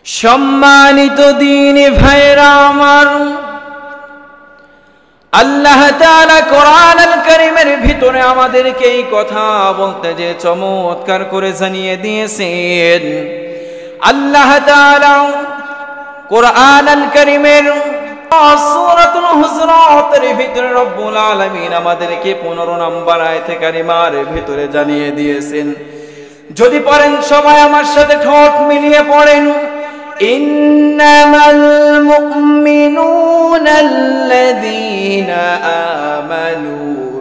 সম্মানিত দ্বীনি ভাইরা আমার, আল্লাহ তাআলা কোরআনুল কারীমের ভিতরে আমাদেরকে এই কথা বলতে যে চমৎকার করে জানিয়ে দিয়েছেন। আল্লাহ তাআলা কোরআনুল কারীমের সূরাতুল হুজুরাতের ভিতরে রব্বুল আলামিন আমাদেরকে 15 নম্বর আয়াতে কারিমার ভিতরে জানিয়ে দিয়েছেন। যদি পড়েন সবাই আমার সাথে ঠোঁট মিলিয়ে পড়েন, ইন্নামাল মুমিনুনাল্লাযীনা আমানু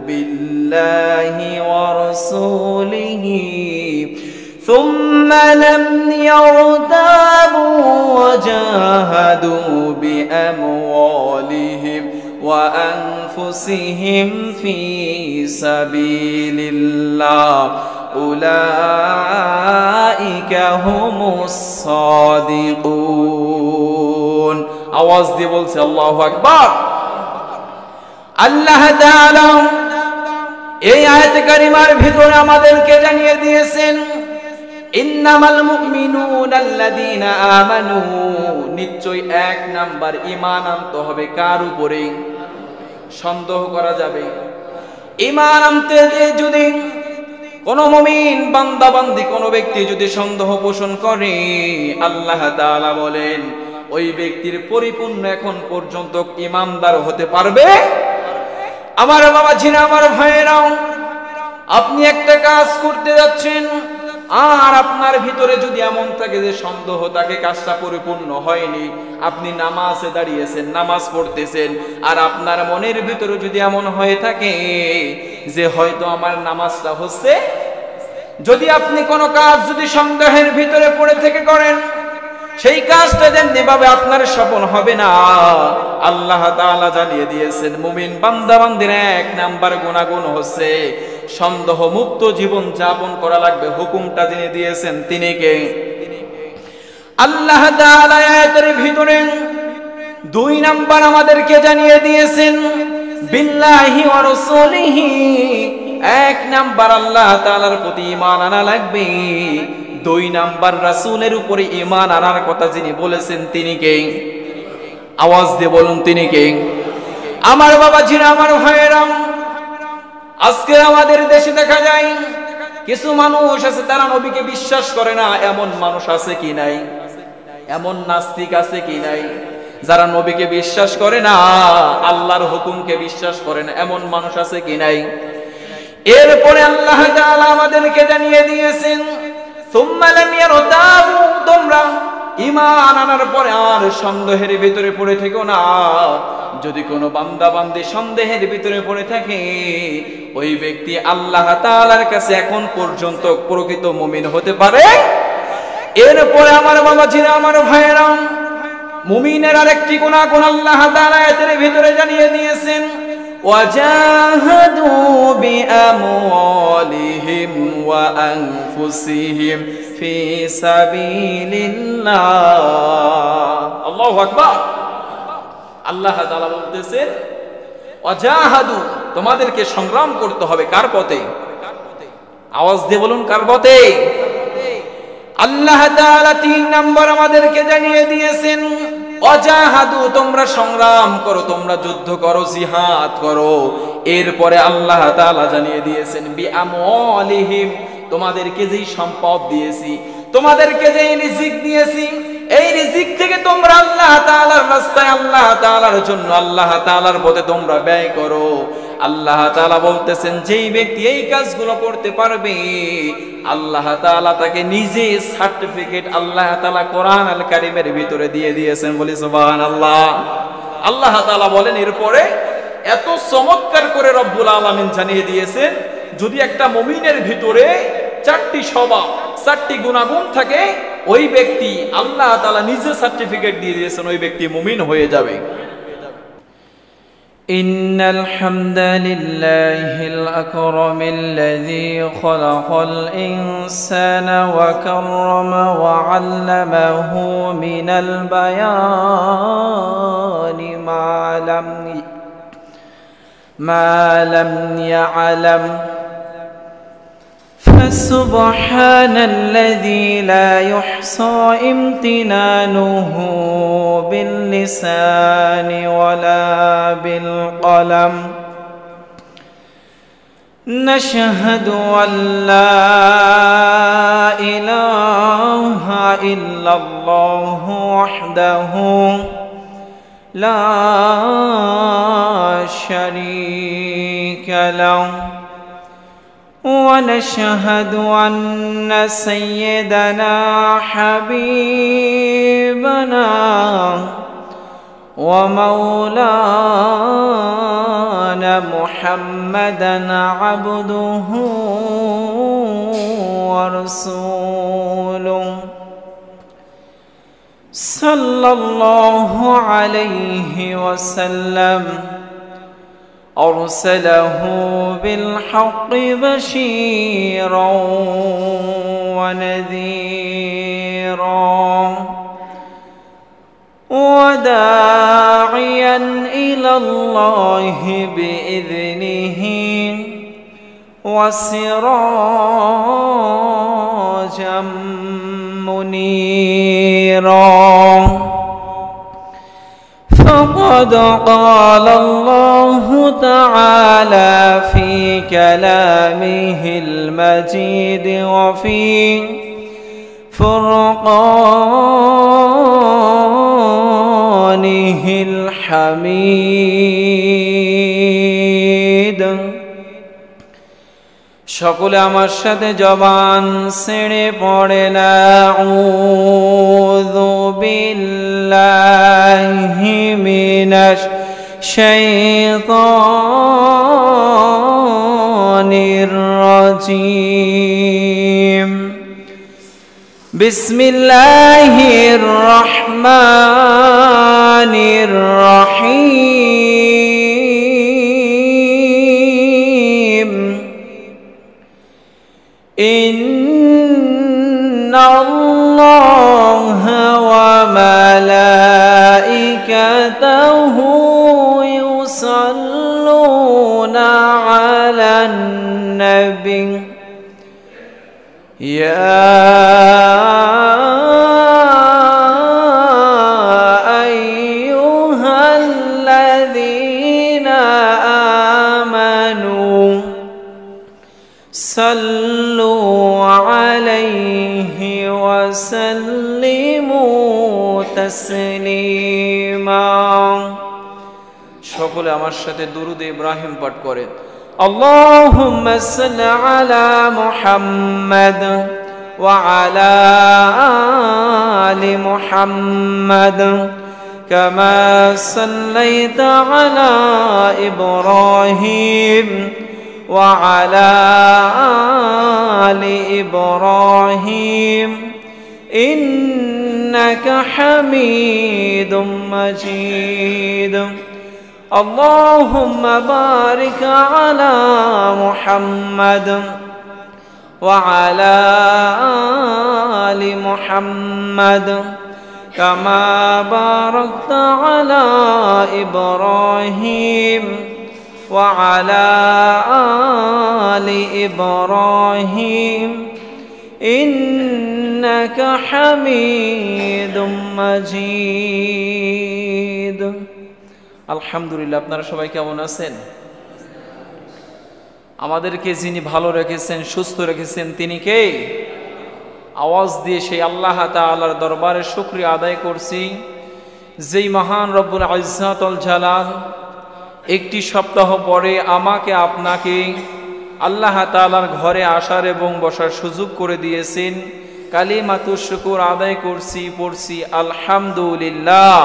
বিল্লাহি ওয়া রাসূলিহি সুম্মা লাম ইয়ারতাবু ওয়া জাহাদু বিআমওয়ালিহিম ওয়া আনফুসিহিম ফি সাবিলিল্লাহ উলাইকা হুমুস সাদিকুন। আওয়াজ দিয়ে বলছে আল্লাহু আকবার। আল্লাহ তাআলা এই আয়াত কারিমার ভিতরে আমাদেরকে জানিয়ে দিয়েছেন, ইন্নামাল মুমিনুনাল্লাযীনা আমানু, নিশ্চয় এক নাম্বার ঈমান আনতে হবে। কার উপরে? সন্দেহ করা যাবে? ঈমান আনতে যদি কোন মুমিন বান্দা বান্দি কোন ব্যক্তি যদি সন্দেহ পোষণ করে, আল্লাহ তাআলা বলেন ওই ব্যক্তির পরিপূর্ণ এখন পর্যন্ত ঈমানদার হতে পারবে। আমার বাবা জিনা, আমার ভাইয়েরা, আপনি একটা কাজ করতে যাচ্ছেন আর আপনার ভিতরে যদি এমন থাকে যে সন্দেহ থাকে কাজটা পরিপূর্ণ হয়নি, আপনি নামাজে দাঁড়িয়েছেন, নামাজ পড়তেছেন, আর আপনার মনের ভিতরে যদি এমন হয়ে থাকে যে হয়তো আমার নামাজটা হচ্ছে, যদি আপনি কোনো কাজ যদি সন্দেহের ভিতরে পড়ে থেকে করেন, সেই কাজটা যেমনি ভাবে আপনার সফল হবে না। আল্লাহ তাআলা জানিয়ে দিয়েছেন মুমিন বান্দা বান্দির এক নাম্বার গুনাহগুণ হচ্ছে সন্দেহ মুক্ত জীবন যাপন করা লাগবে। হুকুমটা যিনি দিয়েছেন তিনি কে? আল্লাহ তাআলা আয়াতের ভিতরে 2 নাম্বার আমাদেরকে জানিয়ে দিয়েছেন বিল্লাহি ওয়া রাসূলিহি। 1 নাম্বার আল্লাহ তাআলার প্রতি ঈমান আনা লাগবে। 2 নাম্বার রাসূলের উপরে ঈমান আনার কথা যিনি বলেছেন তিনি কে? আওয়াজ দিয়ে বলুন তিনি কে? আমার বাবা জিরা, আমার ভাইয়েরা, আজকে আমাদের দেশে দেখা যায় কিছু মানুষ আছে তারা নবীকে বিশ্বাস করে না। এমন মানুষ আছে কি নাই? এমন নাস্তিক আছে কি নাই যারা নবীকে বিশ্বাস করে না, আল্লাহর হুকুমকে বিশ্বাস করে না? এমন মানুষ আছে কি নাই? এরপরে আল্লাহ তাআলা আমাদেরকে জানিয়ে দিয়েছেন সুম্মা লাম ইয়ারতাবু, তোমরা ঈমান আনার পরে আর সন্দেহের ভিতরে পড়ে থেকো না। যদি কোনো বান্দা বান্দি সন্দেহের ভিতরে পড়ে থাকে, ওই ব্যক্তি আল্লাহ তাআলার কাছে এখন পর্যন্ত প্রকৃত মুমিন হতে পারে। এরপরে আমার বাবা জিরা, আমার ভাইয়েরা, মুমিনের আরেকটি গুনাহ আল্লাহ তাআলা এর ভিতরে জানিয়ে দিয়েছেন, ওয়াজাহাদু বিআমওয়ালিহিম ওয়া আনফুসিহিম ফি সাবিলিল্লাহ। আল্লাহু আকবার। আল্লাহ তাআলা বলতেছেন ওয়াজাহাদু, তোমাদেরকে সংগ্রাম করতে হবে। কার পথে? আওয়াজ দিয়ে বলুন, কার পথে? আল্লাহ তাআলা 3 নাম্বার আমাদেরকে জানিয়ে দিয়েছেন ওয়াজাহাদু, তোমরা সংগ্রাম করো, তোমরা যুদ্ধ করো, জিহাদ করো। এরপরে আল্লাহ তাআলা জানিয়ে দিয়েছেন বিআমওয়ালিহিম, তোমাদেরকে যেই সম্পদ দিয়েছি, তোমাদেরকে যেই রিজিক দিয়েছি, এই রিজিক থেকে তোমরা আল্লাহ তাআলার রাস্তায়, আল্লাহ তাআলার জন্য, আল্লাহ তাআলার পথে তোমরা ব্যয় করো। আল্লাহ তাআলা বলতেছেন যেই ব্যক্তি এই কাজগুলো করতে পারবে, আল্লাহ তাআলা তাকে নিজে সার্টিফিকেট আল্লাহ তাআলা কোরআনুল কারীমের ভিতরে দিয়ে দিয়েছেন। বলি সুবহানাল্লাহ। আল্লাহ তাআলা বলেন এরপরে এত চমৎকার করে রব্বুল আলামিন জানিয়ে দিয়েছেন, যদি একটা মুমিনের ভিতরে 4টি স্বভাব, 4টি গুণাগুণ থাকে, ওই ব্যক্তি আল্লাহ তাআলা নিজে সার্টিফিকেট দিয়ে দিয়েছেন, ওই ব্যক্তি মুমিন হয়ে যাবে। ইন্নাল হামদালিল্লাহিল আকরামিল্লাযী খালাকাল ইনসানা ওয়া কাররামা ওয়া 'আল্লামাহু মিনাল বায়ানি মা লাম ইয়া'লাম فسبحان الذي لا يحصى امتنانه باللسان ولا بالقلم نشهد أن لا إله إلا الله وحده لا شريك له ونشهد أن سيدنا حبيبنا ومولانا محمدا عبده ورسوله صلى الله عليه وسلم أرسله بالحق بشيرا ونذيرا وداعيا إلى الله بإذنه وسراجا منيرا فقد قال الله تعالى في كلامه المجيد وفي فرقانه الحميد সকলে আমার সাথে জবান ছেড়ে পড়েন আউযু বিল্লাহি মিনাশ শাইতানির রাজীম বিসমিল্লাহির রহমানির রহিম إن الله وملائكته يصلون على النبي يا أيها الذين آمنوا صلوا عليه وسلموا تسليما সকলে আমার সাথে দুরূদ ইব্রাহিম পাঠ করেন اللهم صل على محمد وعلى آل محمد كما صليت على إبراهيم وعلى آل إبراهيم إنك حميد مجيد اللهم بارك على محمد وعلى آل محمد كما باركت على إبراهيم وعلى آل إبراهيم إنك حميد مجيد আলহামদুলিল্লাহ আপনারা সবাই কেমন আছেন আমাদেরকে যিনি ভালো রেখেছেন সুস্থ রেখেছেন তিনি কে আওয়াজ দিয়ে সেই আল্লাহ তাআলার দরবারে শুকরিয়া আদায় করছি যেই মহান রব্বুল ইজ্জত ওয়াল জালাল একটি সপ্তাহ পরে আমাকে আপনাকে আল্লাহ তাআলার ঘরে আসার এবং বসার সুযোগ করে দিয়েছেন কালিমাতুশ শুকর আদায় করছি পড়ছি আলহামদুলিল্লাহ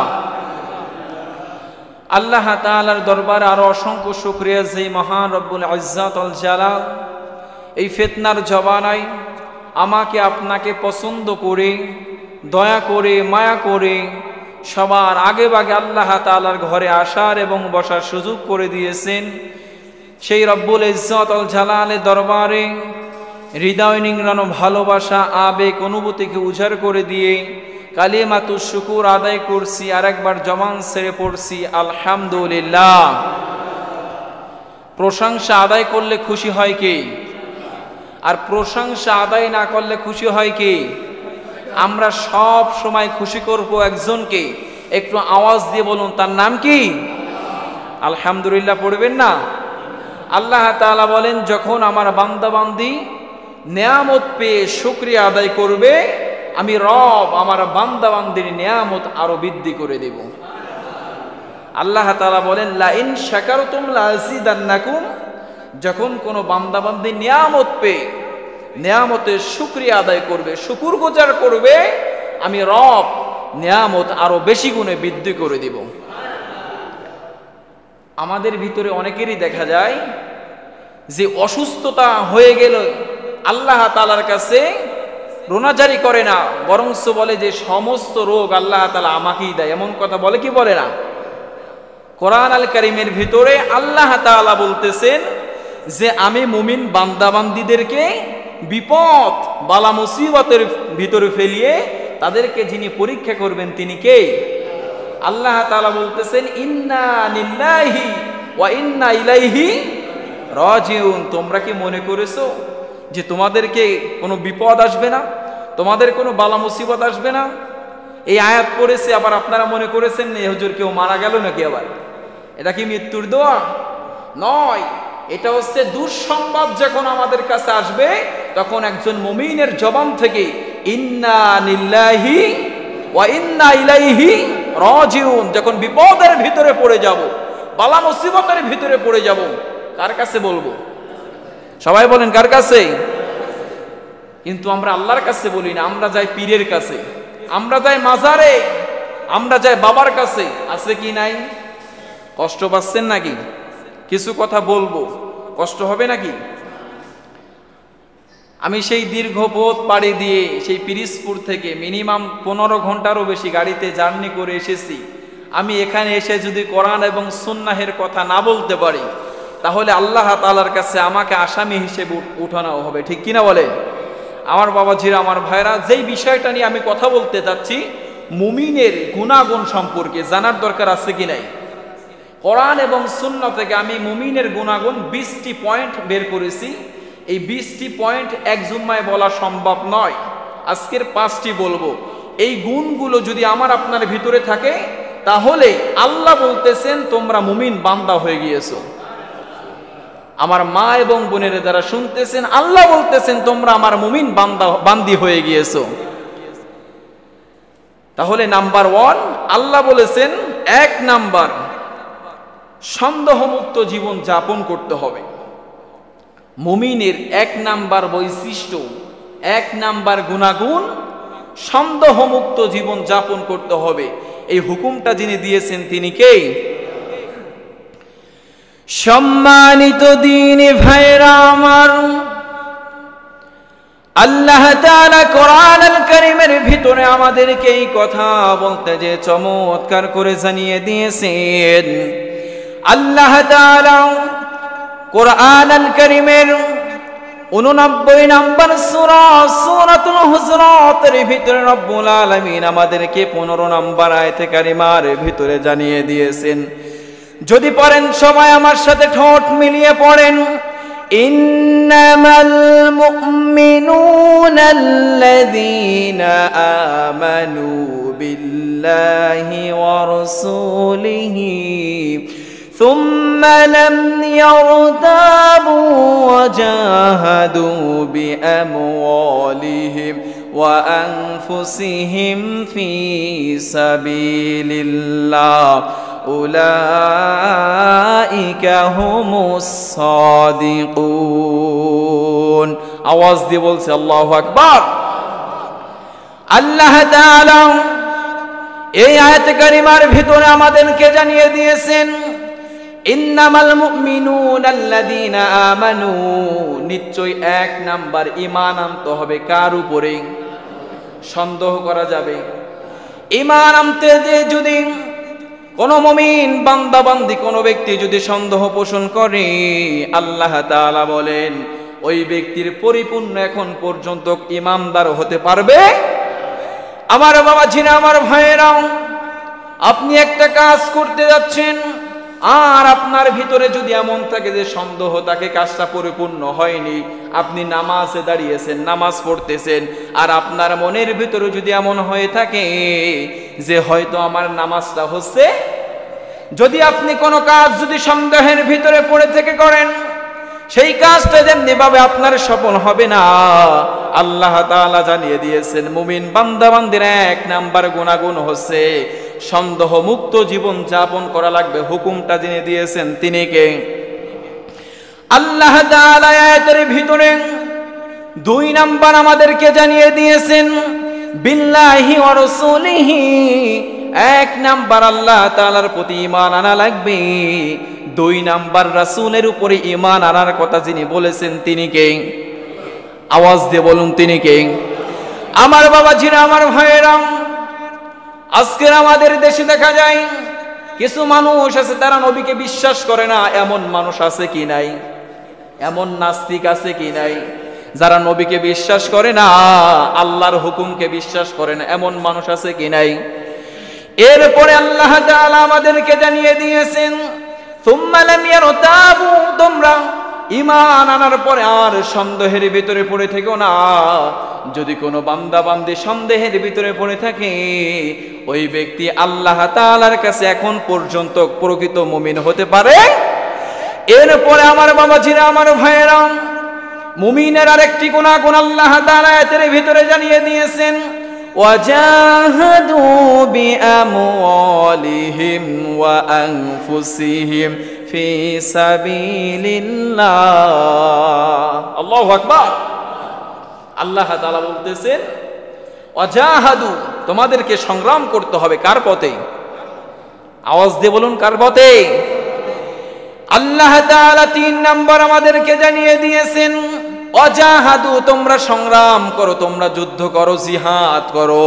আল্লাহ তাআলার দরবারে আরো অসংখ্য শুকরিয়া যে মহান রব্বুল ইজ্জত ওয়াল জালাল এই ফিতনার জমানায় আমাকে আপনাকে পছন্দ করে দয়া করে মায়া করে সবার আগে ভাগে আল্লাহ তাআলার ঘরে আসার এবং বসার সুযোগ করে দিয়েছেন সেই রব্বুল ইজ্জত ওয়াল জালালের দরবারে হৃদয় নিংড়ানো ভালোবাসা আবেগ অনুভূতিকে উজাড় করে দিয়ে কালিমাতুশ শুকুর আদায় করছি আর একবার জবান ছেড়ে পড়ছি আলহামদুলিল্লাহ প্রশংসা আদায় করলে খুশি হয় কে আর প্রশংসা আদায় না করলে খুশি হয় কি? আমরা সব সময় খুশি করব একজনকে, একটু আওয়াজ দিয়ে বলুন তার নাম কি? আলহামদুলিল্লাহ পড়বেন না? আল্লাহ তাআলা বলেন, যখন আমার বান্দা বান্দি নেয়ামত পেয়ে শুকরিয়া আদায় করবে, আমি রব আমার বান্দা বান্দির নেয়ামত আরো বৃদ্ধি করে দেব। আল্লাহ তাআলা বলেন, লা ইন শাকারতুম লা আযীদান্নাকুম, যখন কোনো বান্দা বান্দি নেয়ামত পেয়ে নেয়ামতের শুকরিয়া আদায় করবে, শুকরগুজার করবে, আমি রব নেয়ামত আরো বেশি গুণে বৃদ্ধি করে দেব। আমাদের ভিতরে অনেকেরই দেখা যায় যে অসুস্থতা হয়ে গেল আল্লাহ তাআলার কাছে রোনাজারি করে না, বরঞ্চ বলে যে সমস্ত রোগ আল্লাহ তাআলা আমাকেই দেয়। এমন কথা বলে কি বলে না? কোরআন আল কারীমের ভিতরে আল্লাহ তাআলা বলতেছেন যে আমি মুমিন বান্দা বান্দীদেরকে বিপদ বালা মুসিবতের ভিতরে ফেলিয়ে তাদেরকে যিনি পরীক্ষা করবেন তিনি কে? আল্লাহ তাআলা বলতেছেন, ইন্না লিল্লাহি ওয়া ইন্না ইলাইহি রাজিউন। তোমরা কি মনে করেছো যে তোমাদেরকে কোনো বিপদ আসবে না, তোমাদের কোনো বালা মুসিবত আসবে না? এই আয়াত পড়েছে, আবার আপনারা মনে করেছেন না হুজুর কেউ মারা গেল নাকি? আবার এটা কি মৃত্যুর দোয়া? নয়, এটা হচ্ছে দুঃসংবাদ যখন আমাদের কাছে আসবে তখন একজন মুমিনের জবান থেকে ইন্না লিল্লাহি ওয়া ইন্না ইলাইহি রাজিউন, যখন বিপদের ভিতরে পড়ে যাব, বালা মুসিবতের ভিতরে পড়ে যাব, কার কাছে বলবো? সবাই বলেন কার কাছে? কিন্তু আমরা আল্লাহর কাছে বলি না, আমরা যাই পীরের কাছে, আমরা যাই মাজারে, আমরা যাই বাবার কাছে। আছে কি নাই? কষ্ট পাচ্ছেন নাকি? কিছু কথা বলবো, কষ্ট হবে নাকি? আমি সেই দীর্ঘ পথ পাড়ি দিয়ে সেই পিরিজপুর থেকে মিনিমাম 15 ঘন্টারও বেশি গাড়িতে জার্নি করে এসেছি। আমি এখানে এসে যদি কোরআন এবং সুন্নাহের কথা না বলতে পারি তাহলে আল্লাহ তাআলার কাছে আমাকে আসামি হিসেবে উঠানো হবে, ঠিক কিনা বলেন? আমার বাবাজিরা, আমার ভাইরা, যেই বিষয়টা নিয়ে আমি কথা বলতে যাচ্ছি, মুমিনের গুণাগুণ সম্পর্কে জানার দরকার আছে কি নাই? কোরআন এবং সুন্নাহ থেকে আমি মুমিনের গুণাগুণ 20টি পয়েন্ট বের করেছি। এই 20টি পয়েন্ট এক জুম্মায় বলা সম্ভব নয়, আজকের 5টি বলবো। এই গুণগুলো যদি আমার আপনার ভিতরে থাকে তাহলে আল্লাহ বলতেছেন তোমরা মুমিন বান্দা হয়ে গিয়েছো। আমার মা এবং বোনের যারা শুনতেছেন, আল্লাহ বলতেছেন তোমরা আমার মুমিন বান্দি হয়ে গিয়েছো। তাহলে নাম্বার 1 আল্লাহ বলেছেন, 1 নাম্বার সন্দেহমুক্ত জীবন যাপন করতে হবে। মুমিনের 1 নাম্বার বৈশিষ্ট্য, 1 নাম্বার গুণাগুণ, সন্দেহমুক্ত জীবন যাপন করতে হবে। এই হুকুমটা যিনি দিয়েছেন তিনি কে? সম্মানিত দ্বীনি ভাইরা আমার, আল্লাহ তাআলা কোরআন আল কারীমের ভিতরে আমাদেরকে এই কথা বলতে যে চমৎকার করে জানিয়ে দিয়েছেন। আল্লাহ তাআলা কোরআন আল কারীমের 89 নম্বর সূরা সূরাতুল হুজুরাতের ভিতরে রব্বুল আলামিন আমাদেরকে 15 নম্বর আয়াতে কারিমার ভিতরে জানিয়ে দিয়েছেন। যদি পড়েন সবাই আমার সাথে ঠোঁট মিলিয়ে পড়েন, ইন্নামাল মুমিনুনাল্লাযীনা আমানু বিল্লাহি ওয়া রাসূলিহি সুম্মা লাম ইয়ারতাবু ওয়া জাহাদু বিআমওয়ালিহিম ওয়া আনফুসিহিম ফি সাবিলিল্লাহ উলাইকা হুমুস সাদিকুন। আওয়াজ দিয়ে বলছে আল্লাহু আকবার। আল্লাহ তাআলা এই আয়াতে কারিমার ভিতরে আমাদেরকে জানিয়ে দিয়েছেন, ইন্নামাল মুমিনুনাল্লাযীনা আমানু, নিশ্চয় 1 নাম্বার ঈমান আনতে হবে। কার উপরে? সন্দেহ করা যাবে? ঈমান আনতে যে যদি কোন মুমিন বান্দা বান্দি কোন ব্যক্তি যদি সন্দেহ পোষণ করে, আল্লাহ তাআলা বলেন ওই ব্যক্তির পরিপূর্ণ এখন পর্যন্ত ঈমানদার হতে পারবে। আমার বাবা জিনা, আমার ভাইয়েরা, আপনি একটা কাজ করতে যাচ্ছেন, আর আপনার ভিতরে যদি এমন থাকে যে সন্দেহ থাকে কাজটা পরিপূর্ণ হয়নি, আপনি নামাজে দাঁড়িয়েছেন, নামাজ পড়তেছেন, আর আপনার মনের ভিতরে যদি এমন হয়ে থাকে যে হয়তো আমার নামাজটা হচ্ছে, যদি আপনি কোনো কাজ যদি সন্দেহের ভিতরে পড়ে থেকে করেন, সেই কাজটা যেমনি ভাবে আপনার সফল হবে না। আল্লাহ তাআলা জানিয়ে দিয়েছেন মুমিন বান্দা বান্দির 1 নাম্বার গুনাহগুণ হচ্ছে সন্দেহ মুক্ত জীবন যাপন করা লাগবে। হুকুমটা যিনি দিয়েছেন তিনি কে? আল্লাহ তাআলা আয়াতের ভিতরে 2 নাম্বার আমাদেরকে জানিয়ে দিয়েছেন বিল্লাহি ওয়া রাসূলিহি। 1 নাম্বার আল্লাহ তাআলার প্রতি ঈমান আনা লাগবে, 2 নাম্বার রাসূলের উপরে ঈমান আনার কথা যিনি বলেছেন তিনি কে? আওয়াজ দিয়ে বলুন তিনি কে? আমার বাবাজিরা, আমার ভাইয়েরা, আজকের আমাদের দেশে দেখা যায় কিছু মানুষ আছে তারা নবীকে বিশ্বাস করে না। এমন মানুষ আছে কি নাই? এমন নাস্তিক আছে কি নাই? যারা নবীকে বিশ্বাস করে না, আল্লাহর হুকুমকে বিশ্বাস করে না, এমন মানুষ আছে কি নাই? এরপরে আল্লাহ তাআলা আমাদেরকে জানিয়ে দিয়েছেন সুম্মা লাম ইয়ারতাবু, তোমরা ঈমান আনার পরে আর সন্দেহের ভিতরে পড়ে থেকো না। যদি কোনো বান্দা বান্দি সন্দেহের ভিতরে পড়ে থাকে, ওই ব্যক্তি আল্লাহ তাআলার কাছে এখন পর্যন্ত প্রকৃত মুমিন হতে পারে। এরপরে আমার বাবাজিরা, আমার ভাইয়েরা, মুমিনের আরেকটি গুনাহগুণ আল্লাহ তাআলা এর ভিতরে জানিয়ে দিয়েছেন ওয়াজাহাদু বিআমওয়ালিহিম ওয়া আনফুসিহিম ফি সাবিলিল্লাহ। আল্লাহু আকবার। আল্লাহ তাআলা বলতেছেন ওয়াজাহাদু, তোমাদেরকে সংগ্রাম করতে হবে কার পথে? আওয়াজ দিয়ে বলুন কার পথে? আল্লাহ তাআলা 3 নাম্বার আমাদেরকে জানিয়ে দিয়েছেন ওয়াজাহাদু, তোমরা সংগ্রাম করো, তোমরা যুদ্ধ করো, জিহাদ করো।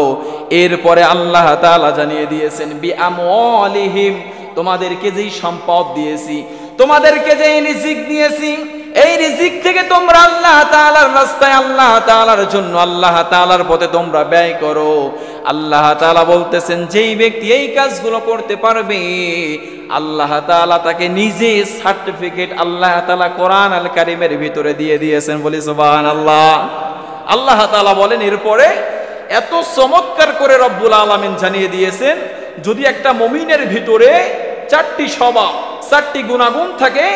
এরপরে আল্লাহ তাআলা জানিয়ে দিয়েছেন বিআমওয়ালিহিম, তোমাদেরকে যেই সম্পদ দিয়েছি, তোমাদেরকে যেই রিজিক দিয়েছি, এই রিজিক থেকে তোমরা আল্লাহ তাআলার রাস্তায়, আল্লাহ তাআলার জন্য, আল্লাহ তাআলার পথে তোমরা ব্যয় করো। আল্লাহ তাআলা বলতেছেন যেই ব্যক্তি এই কাজগুলো করতে পারবে, আল্লাহ তাআলা তাকে নিজে সার্টিফিকেট আল্লাহ তাআলা কোরআন আল কারীমের ভিতরে দিয়ে দিয়েছেন। বলি সুবহানাল্লাহ। আল্লাহ তাআলা বলেন এরপরে এত চমৎকার করে রব্বুল আলামিন জানিয়ে দিয়েছেন, যদি একটা মুমিনের ভিতরে 4টি স্বভাব, 4টি গুণাগুণ থাকে,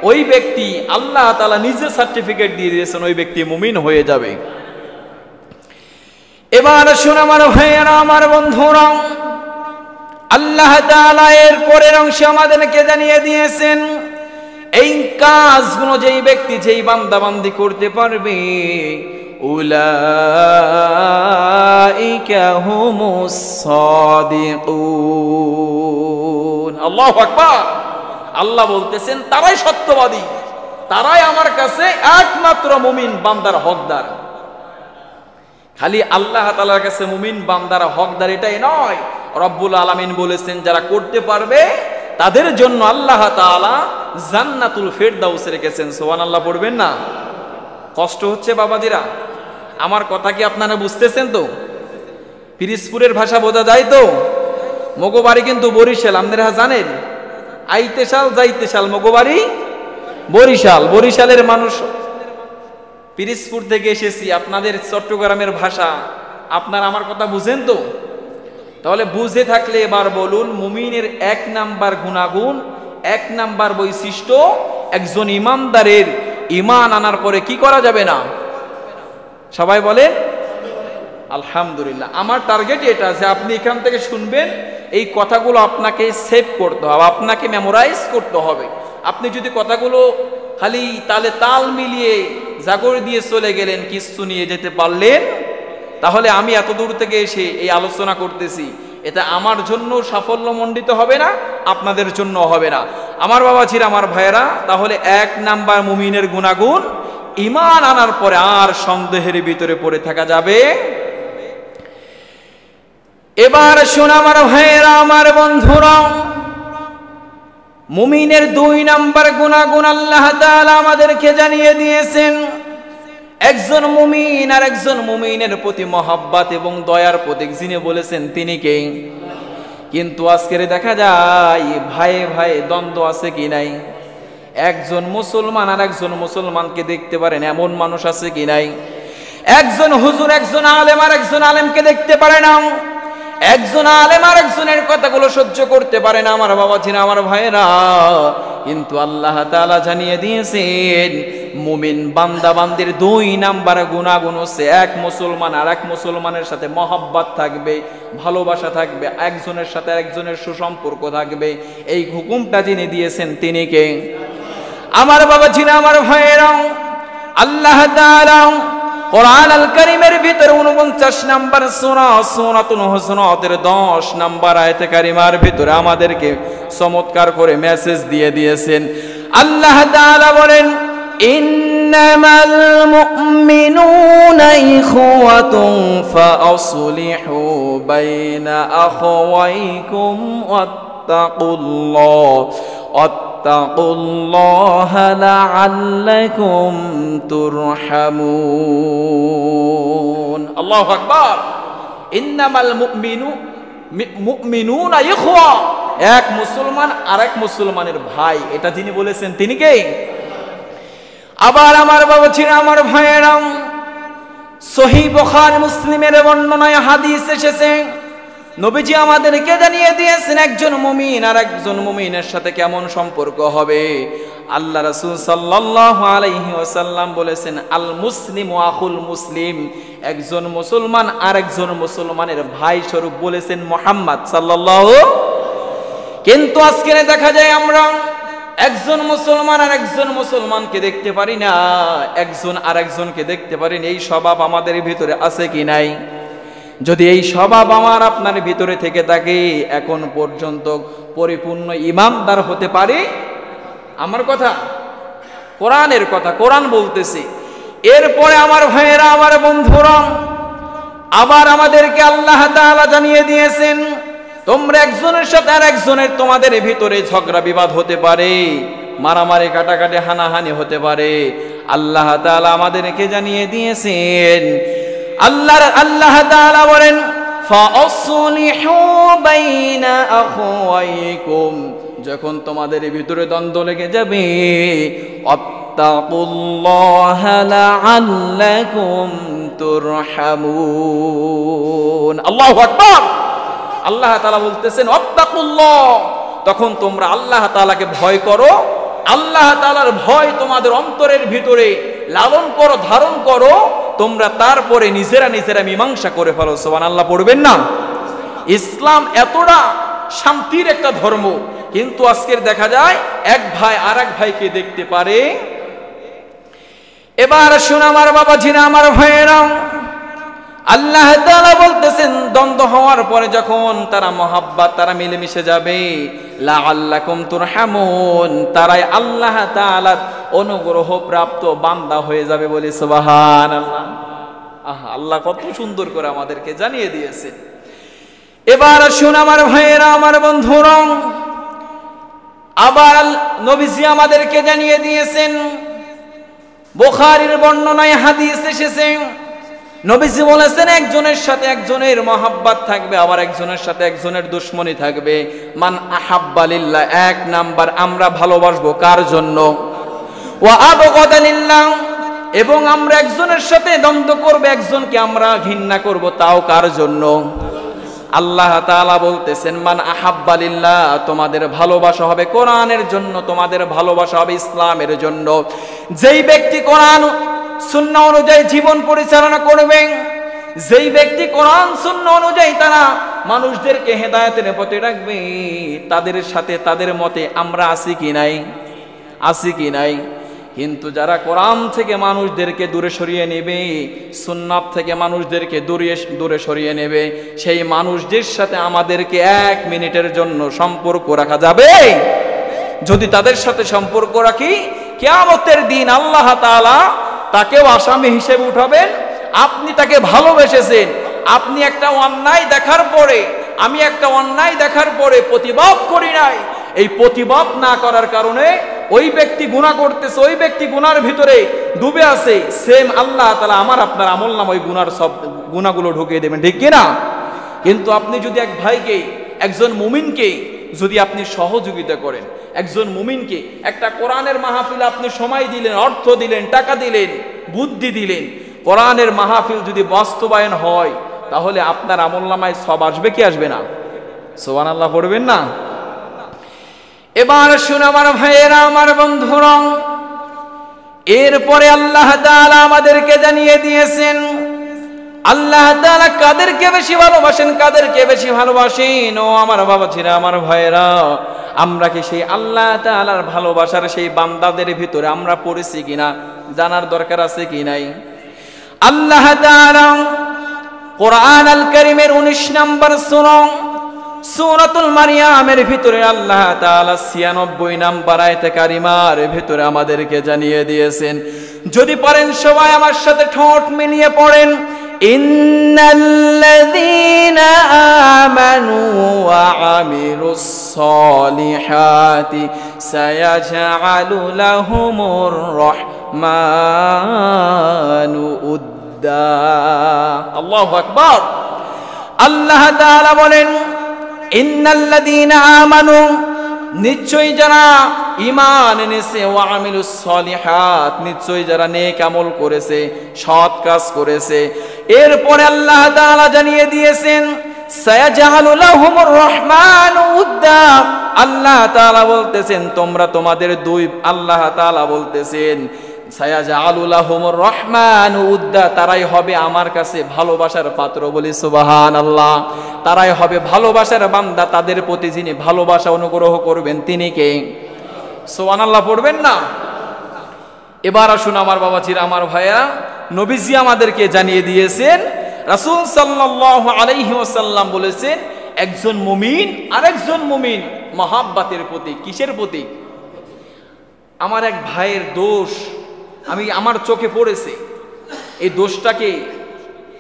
ওই ব্যক্তি আল্লাহ তাআলা নিজে সার্টিফিকেট দিয়ে দিয়েছেন, ওই ব্যক্তি মুমিন হয়ে যাবে। এবার শুন আমার ভাইয়েরা, আমার বন্ধুরা, আল্লাহ তাআলা এর পরের অংশে আমাদেরকে জানিয়ে দিয়েছেন এই কাজগুলো যেই ব্যক্তি, যেই বান্দা বান্দি করতে পারবে, উলাইকা হুমুস সাদিকুন। আল্লাহু আকবার। আল্লাহ বলতেছেন তারাই সত্যবাদী, তারাই আমার কাছে একমাত্র মুমিন বান্দার হকদার। খালি আল্লাহ তাআলার কাছে মুমিন বান্দার হকদার এটাই নয়, রব্বুল আলামিন বলেছেন যারা করতে পারবে তাদের জন্য আল্লাহ তাআলা জান্নাতুল ফেরদাউস রেখেছেন। সুবহানাল্লাহ পড়বেন না? কষ্ট হচ্ছে বাবাজিরা? আমার কথা কি আপনারা বুঝতেছেন তো? পিরিজপুরের ভাষা বোঝা যায় তো? মগবাড়ি কিন্তু বরিশাল, আপনারা জানেন। আইতে সাল যাইতে সাল, মগবাড়ি বরিশাল। বরিশালের মানুষ, পিরিজপুর থেকে এসেছি, আপনাদের চট্টগ্রামের ভাষা, আপনারা আমার কথা বুঝেন তো? তাহলে বুঝে থাকলে এবার বলুন, মুমিনের 1 নাম্বার গুণাগুণ, 1 নাম্বার বৈশিষ্ট্য, একজন ইমানদারের ঈমান আনার পরে কি করা যাবে না? সবাই বলেন আলহামদুলিল্লাহ। আমার টার্গেট এটা যে আপনি এখান থেকে শুনবেন, এই কথাগুলো আপনাকে সেভ করতে হবে, আপনাকে মেমোরাইজ করতে হবে। আপনি যদি কথাগুলো খালি তালে তাল মিলিয়ে জাগর দিয়ে চলে গেলেন, কিছু নিয়ে যেতে পারলেন, তাহলে আমি এত দূর থেকে এসে এই আলোচনা করতেছি, এটা আমার জন্য সাফল্যমণ্ডিত হবে না, আপনাদের জন্য হবে না। আমার বাবাজিরা, আমার ভাইয়েরা, তাহলে 1 নাম্বার মুমিনের গুণাগুণ, ঈমান আনার পরে আর সন্দেহের ভিতরে পড়ে থাকা যাবে। এবার শোন আমার ভাইয়েরা, আমার বন্ধুরা, মুমিনের 2 নাম্বার গুণাগুণ আল্লাহ তাআলা আমাদেরকে জানিয়ে দিয়েছেন। একজন মুমিন আর একজন মুমিনের প্রতি মহব্বত এবং দয়ার প্রতীক যিনি বলেছেন তিনি কে? কিন্তু আজকের দেখা যায় ভাইয়ে ভাইয়ে দ্বন্দ্ব আছে কি নাই? একজন মুসলমান আর একজন মুসলমানকে দেখতে পারেন এমন মানুষ আছে কি নাই? একজন হুজুর একজন আলেম আর একজন আলেমকে দেখতে পারে না, একজন আলেম আর একজনের কথাগুলো সহ্য করতে পারে না আমার বাবাজিরা, আমার ভাইয়েরা। কিন্তু আল্লাহ তাআলা জানিয়ে দিয়েছেন মুমিন বান্দা বান্দির 2 নাম্বার গুনাহগুণ হচ্ছে, এক মুসলমান আর এক মুসলমানের সাথে মহব্বত থাকবে, ভালোবাসা থাকবে, একজনের সাথে একজনের সুসম্পর্ক থাকবে। এই হুকুমটা যিনি দিয়েছেন তিনি কে? আমার বাবাজিরা, আমার ভাইয়েরা, আল্লাহ তাআলা কোরআন আল কারীমের ভিতর 49 নাম্বার সূরা সূরাতুল হুজুরাতের 10 নাম্বার আয়াতে কারিমার ভিতরে আমাদেরকে চমৎকার করে মেসেজ দিয়ে দিয়েছেন। আল্লাহ তাআলা বলেন, ইন্নামাল মুমিনুনা ইখওয়াতুন ফাআসলিহু বাইনা আখাওয়াইকুম ওয়াত্তাকুল্লাহ লাআল্লাকুম তুরহামুন। আল্লাহু আকবার। ইন্নামাল মুমিনুনা ইখওয়া, এক মুসলমান আরেক মুসলমানের ভাই, এটা যিনি বলেছেন তিনি কে? আবার আমার বাবাজিরা, আমার ভাইয়েরা, সহিহ বুখারী মুসলিমের বর্ণনায় হাদিস এসেছে, নবীজি আমাদেরকে জানিয়ে দিয়েছেন একজন মুমিন আর একজন মুমিনের সাথে কেমন সম্পর্ক হবে। আল্লাহ রাসূল সাল্লাল্লাহু আলাইহি ওয়াসাল্লাম বলেছেন, আল মুসলিমু আখুল মুসলিম, একজন মুসলমান আর একজন মুসলমানের ভাই স্বরূপ বলেছেন মুহাম্মদ সাল্লাল্লাহু। কিন্তু আজকে দেখা যায় আমরা একজন মুসলমান আর একজন মুসলমানকে দেখতে পারি না, একজন আর একজনকে দেখতে পারি না। এই স্বভাব আমাদের ভিতরে আছে কি নাই? যদি এই স্বভাব আমার আপনার ভিতরে থেকে থাকে, এখন পর্যন্ত পরিপূর্ণ ইমানদার হতে পারে? আমার কথা, কোরআনের কথা, কোরআন বলতেছে। এরপরে আমার ভাইয়েরা, আমার বন্ধুরা, আবার আমাদেরকে আল্লাহ তাআলা জানিয়ে দিয়েছেন, তোমরা একজনের সাথে আর একজনের তোমাদের ভিতরে ঝগড়া বিবাদ হতে পারে, মারামারি কাটাকাটি হানাহানি হতে পারে। আল্লাহ তাআলা আমাদেরকে জানিয়ে দিয়েছেন, আল্লাহ তাআলা বলেন, ফাআসলিহু বাইনা আখাওয়াইকুম, যখন তোমাদের ভিতরে দ্বন্দ্ব লেগে যাবে, ওয়াত্তাকুল্লাহ লাআল্লাকুম তুরহামুন। আল্লাহু আকবার। আল্লাহ তাআলা বলতেছেন ওয়াত্তাকুল্লাহ, তখন তোমরা আল্লাহ তাআলাকে ভয় করো, আল্লাহ তাআলার ভয় তোমাদের অন্তরের ভিতরে লালন করো, ধারণ করো, তোমরা তারপরে নিজেরা নিজেরা মীমাংসা করে ফেলো। সুবহানাল্লাহ পড়বেন না? ইসলাম এতটা শান্তির একটা ধর্ম, কিন্তু আজকের দেখা যায় এক ভাই আর এক ভাইকে দেখতে পারে। এবার শোনো আমার বাবাজিরা, আমার ভাইয়েরা, আল্লাহ তাআলা বলতেছেন দ্বন্দ্ব হওয়ার পরে যখন তারা মহাব্বত, তারা মিলেমিশে যাবে, লাআল্লাকুম তুরহামুন, তারাই আল্লাহ তাআলার অনুগ্রহ প্রাপ্ত বান্দা হয়ে যাবে বলে সুবহানাল্লাহ। আহা, আল্লাহ কত সুন্দর করে আমাদেরকে জানিয়ে দিয়েছে। এবার শুন আমার ভাইয়েরা, আমার বন্ধুরা, আবার নবীজি আমাদেরকে জানিয়ে দিয়েছেন, বুখারীর বর্ণনায় হাদিস এসেছে, নবীজি বলেছেন একজনের সাথে একজনের মহব্বত থাকবে, আবার একজনের সাথে একজনের দুশমনি থাকবে। মান আহাব্বা লিল্লাহ, এক নাম্বার আমরা ভালোবাসবো কার জন্য? ওয়া আবগাদা লিল্লাহ, এবং আমরা একজনের সাথে দ্বন্দ্ব করব, একজনকে আমরা ঘৃণা করব, তাও কার জন্য? আল্লাহ তাআলা বলতেছেন মান আহাব্বা লিল্লাহ, তোমাদের ভালোবাসা হবে কোরআনের জন্য, তোমাদের ভালোবাসা হবে ইসলামের জন্য। যেই ব্যক্তি কোরআন সুন্নাহ অনুযায়ী জীবন পরিচালনা করবে, যেই ব্যক্তি কোরআন সুন্নাহ অনুযায়ী তারা মানুষদেরকে হেদায়েতের পথে রাখবে, তাদের সাথে তাদের মতে আমরা আছি কি নাই? আছি কি নাই? কিন্তু যারা কোরআন থেকে মানুষদেরকে দূরে সরিয়ে নেবে, সুন্নাত থেকে মানুষদেরকে দূরে সরিয়ে নেবে, সেই মানুষদের সাথে আমাদেরকে 1 মিনিটের জন্য সম্পর্ক রাখা যাবে? যদি তাদের সাথে সম্পর্ক রাখি, কিয়ামতের দিন আল্লাহ তাআলা তাকেও আসামি হিসেবে উঠাবেন। আপনি তাকে ভালোবেসেছেন, আপনি একটা অন্যায় দেখার পরে, আমি একটা অন্যায় দেখার পরে প্রতিবাদ করি নাই, এই প্রতিবাদ না করার কারণে ওই ব্যক্তি গুনাহ করতেছে, ওই ব্যক্তি গুনার ভিতরে ডুবে আছে, সেম আল্লাহ তাআলা আমার আপনার আমল নামায় ওই গুনার সব গুনাহগুলো ঢুকিয়ে দেবেন, ঠিক কি না? কিন্তু আপনি যদি এক ভাইকে একজন মুমিনকে যদি আপনি সহযোগিতা করেন, একজন মুমিনকে একটা কোরআনের মাহফিলে আপনি সময় দিলেন, অর্থ দিলেন, টাকা দিলেন, বুদ্ধি দিলেন, কোরআনের মাহফিল যদি বাস্তবায়ন হয় তাহলে আপনার আমলনামায় সব আসবে কি আসবে না? সুবহানাল্লাহ পড়বেন না? এবার শুনে আমার ভাইয়েরা, আমার বন্ধুরা, এরপরে আল্লাহ তাআলা আমাদেরকে জানিয়ে দিয়েছেন আল্লাহ তাআলা কাদেরকে বেশি ভালোবাসেন, কাদেরকে বেশি ভালোবাসেন। ও আমার বাবাজিরা, আমার ভাইয়েরা, আমরা কি সেই আল্লাহ তাআলার ভালোবাসার সেই বান্দাদের ভিতরে আমরা পড়েছি কিনা জানার দরকার আছে কি নাই? আল্লাহ তাআলা কোরআন আল কারীমের 19 নম্বর সূরাতুল মারইয়ামের ভিতরে আল্লাহ তাআলা 96 নম্বর আয়াতে কারিমার ভিতরে আমাদেরকে জানিয়ে দিয়েছেন। যদি পারেন সবাই আমার সাথে ঠোঁট মিলিয়ে পড়েন, ইন্নাল্লাযীনা আমানু ওয়া আমিলুস সলিহাতি সায়াজআলু লাহুমুর রাহমানু উদ্দা। আল্লাহু আকবার। আল্লাহ তাআলা বলেন, ইন্নাল্লাযীনা আমানু, নিশ্চয়ই যারা ঈমান এনেছে, ওয়া আমিলুস সলিহাত, নিশ্চয়ই যারা নেক আমল করেছে, সৎ কাজ করেছে। এরপরে আল্লাহ তাআলা জানিয়ে দিয়েছেন সায়াজআলু লাহুমুর রাহমানু উদ্দা। আল্লাহ তাআলা বলতেছেন তোমরা তোমাদের দুই, আল্লাহ তাআলা বলতেছেন সায়াজআলু লাহুমুর রাহমানু উদ্দা, তারাই হবে আমার কাছে ভালোবাসার পাত্র। বলি সুবহানাল্লাহ। তারাই হবে ভালোবাসার বান্দা, তাদের প্রতি যিনি ভালোবাসা অনুগ্রহ করবেন তিনি কে? সুবহানাল্লাহ পড়বেন না? এবার আসুন আমার বাবাজিরা, আমার ভাইয়া, নবীজি আমাদেরকে জানিয়ে দিয়েছেন, রাসূল সাল্লাল্লাহু আলাইহি ওয়াসাল্লাম বলেছেন একজন মুমিন আরেকজন মুমিন মহাব্বতের প্রতীক। কিসের প্রতীক? আমার এক ভাইয়ের দোষ আমার চোখে পড়েছে, এই দোষটাকে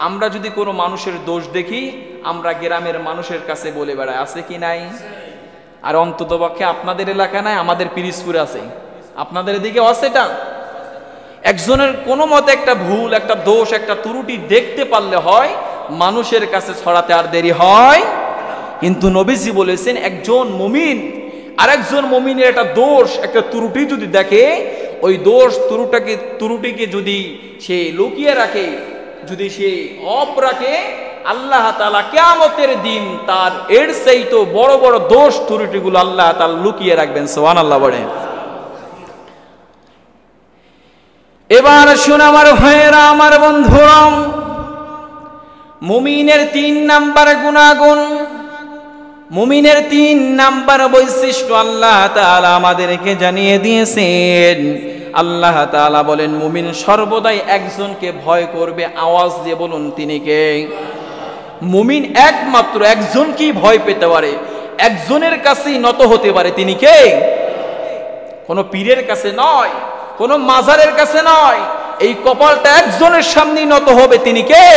আমরা যদি কোনো মানুষের দোষ দেখি আমরা গ্রামের মানুষের কাছে বলে বেড়াই, আছে কি নাই? আর অন্ততপক্ষে আপনাদের এলাকা নাই, আমাদের পিরিজপুরে আছে, আপনাদের এদিকে আছে। এটা একজনের কোনো মতে একটা ভুল, একটা দোষ, একটা ত্রুটি দেখতে পারলে হয় মানুষের কাছে ছড়াতে আর দেরি হয়। কিন্তু নবীজি বলেছেন একজন মুমিন আরেকজন মুমিনের একটা দোষ, একটা ত্রুটি যদি দেখে, ওই দোষ ত্রুটিকে যদি সে লুকিয়ে রাখে, যদি সে অপ রাখে, আল্লাহ তাআলা কিয়ামতের দিন তার এর চাইতে বড় বড় দোষ ত্রুটিগুলো আল্লাহ তাআলা লুকিয়ে রাখবেন। সুবহানাল্লাহ বলেন। এবার শুন আমার ভাইয়েরা, আমার বন্ধুরা, মুমিনের 3 নাম্বার গুনাগুণ, মুমিনের 3 নাম্বার বৈশিষ্ট্য আল্লাহ তাআলা আমাদেরকে জানিয়ে দিয়েছেন। আল্লাহ তাআলা বলেন মুমিন সর্বদাই একজনকে ভয় করবে। আওয়াজ দিয়ে বলুন তিনি কে? মুমিন একমাত্র একজনকেই ভয় পেতে পারে, একজনের কাছেই নত হতে পারে। তিনি কে? কোন পীরের কাছে নয়, কোন মাজারের কাছে নয়, এই কপালটা একজনের সামনেই নত হবে। তিনি কে?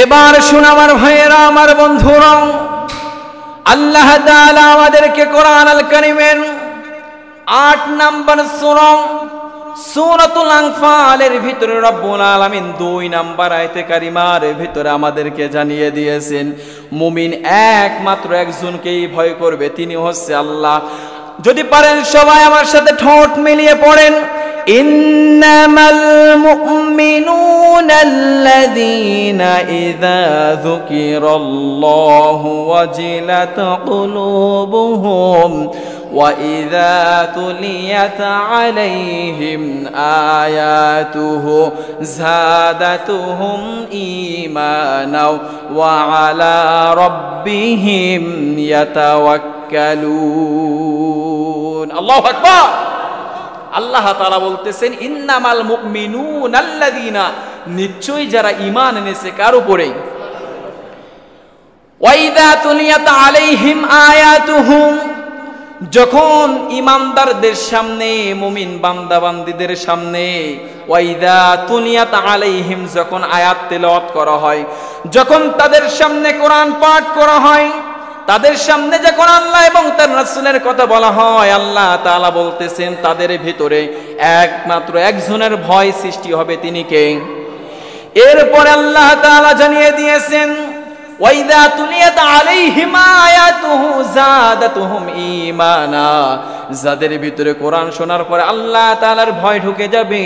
এবার শুন আমার ভাইয়েরা, আমার বন্ধুরা, আল্লাহ তাআলা আমাদেরকে কোরআন আল কারীমের 8 নম্বর সূরাতুল আনফালের ভিতরে রব্বুল আলামিন 2 নম্বর আয়াতে কারিমার ভিতরে আমাদেরকে জানিয়ে দিয়েছেন মুমিন একমাত্র একজনকেই ভয় করবে, তিনি হচ্ছে আল্লাহ। যদি পারেন সবাই আমার সাথে ঠোঁট মিলিয়ে পড়েন, ইন্নামাল মুমিনুনাল্লাযীনা ইযা যুকিরাল্লাহু ওয়াজিলাত কুলুবুহুম ওয়া ইযা তুলিয়াত আলাইহিম আয়াতুহু যাদাতুহুম ঈমানাও ওয়া আলা রাব্বিহিম ইয়াতাওয়াক্কালুন। আল্লাহু আকবার। আল্লাহ তাআলা বলতেছেন ইন্নামাল মুমিনুনাল্লাযীনা, নিশ্চয়ই যারা ঈমান এনেছে কার উপরে, ওয়া ইযা তুলিয়াত আলাইহিম আয়াতুহুম, যখন ঈমানদারদের সামনে, মুমিন বান্দা বান্দীদের সামনে, ওয়া ইযা তুলিয়াত আলাইহিম, যখন আয়াত তেলাওয়াত করা হয়, যখন তাদের সামনে কোরআন পাঠ করা হয়, তাদের সামনে যখন আল্লাহ এবং তার রাসূলের কথা বলা হয়, আল্লাহ তাআলা বলতেছেন তাদের ভিতরে একমাত্র একজনের ভয় সৃষ্টি হবে, তিনি কে? এরপরে আল্লাহ তাআলা জানিয়ে দিয়েছেন ওয়াইদা তুলিয়াত আলাইহিম আয়াতুহু যাদাতুহুম ঈমানা, যাদের ভিতরে কোরআন শোনার পরে আল্লাহ তাআলার ভয় ঢুকে যাবে,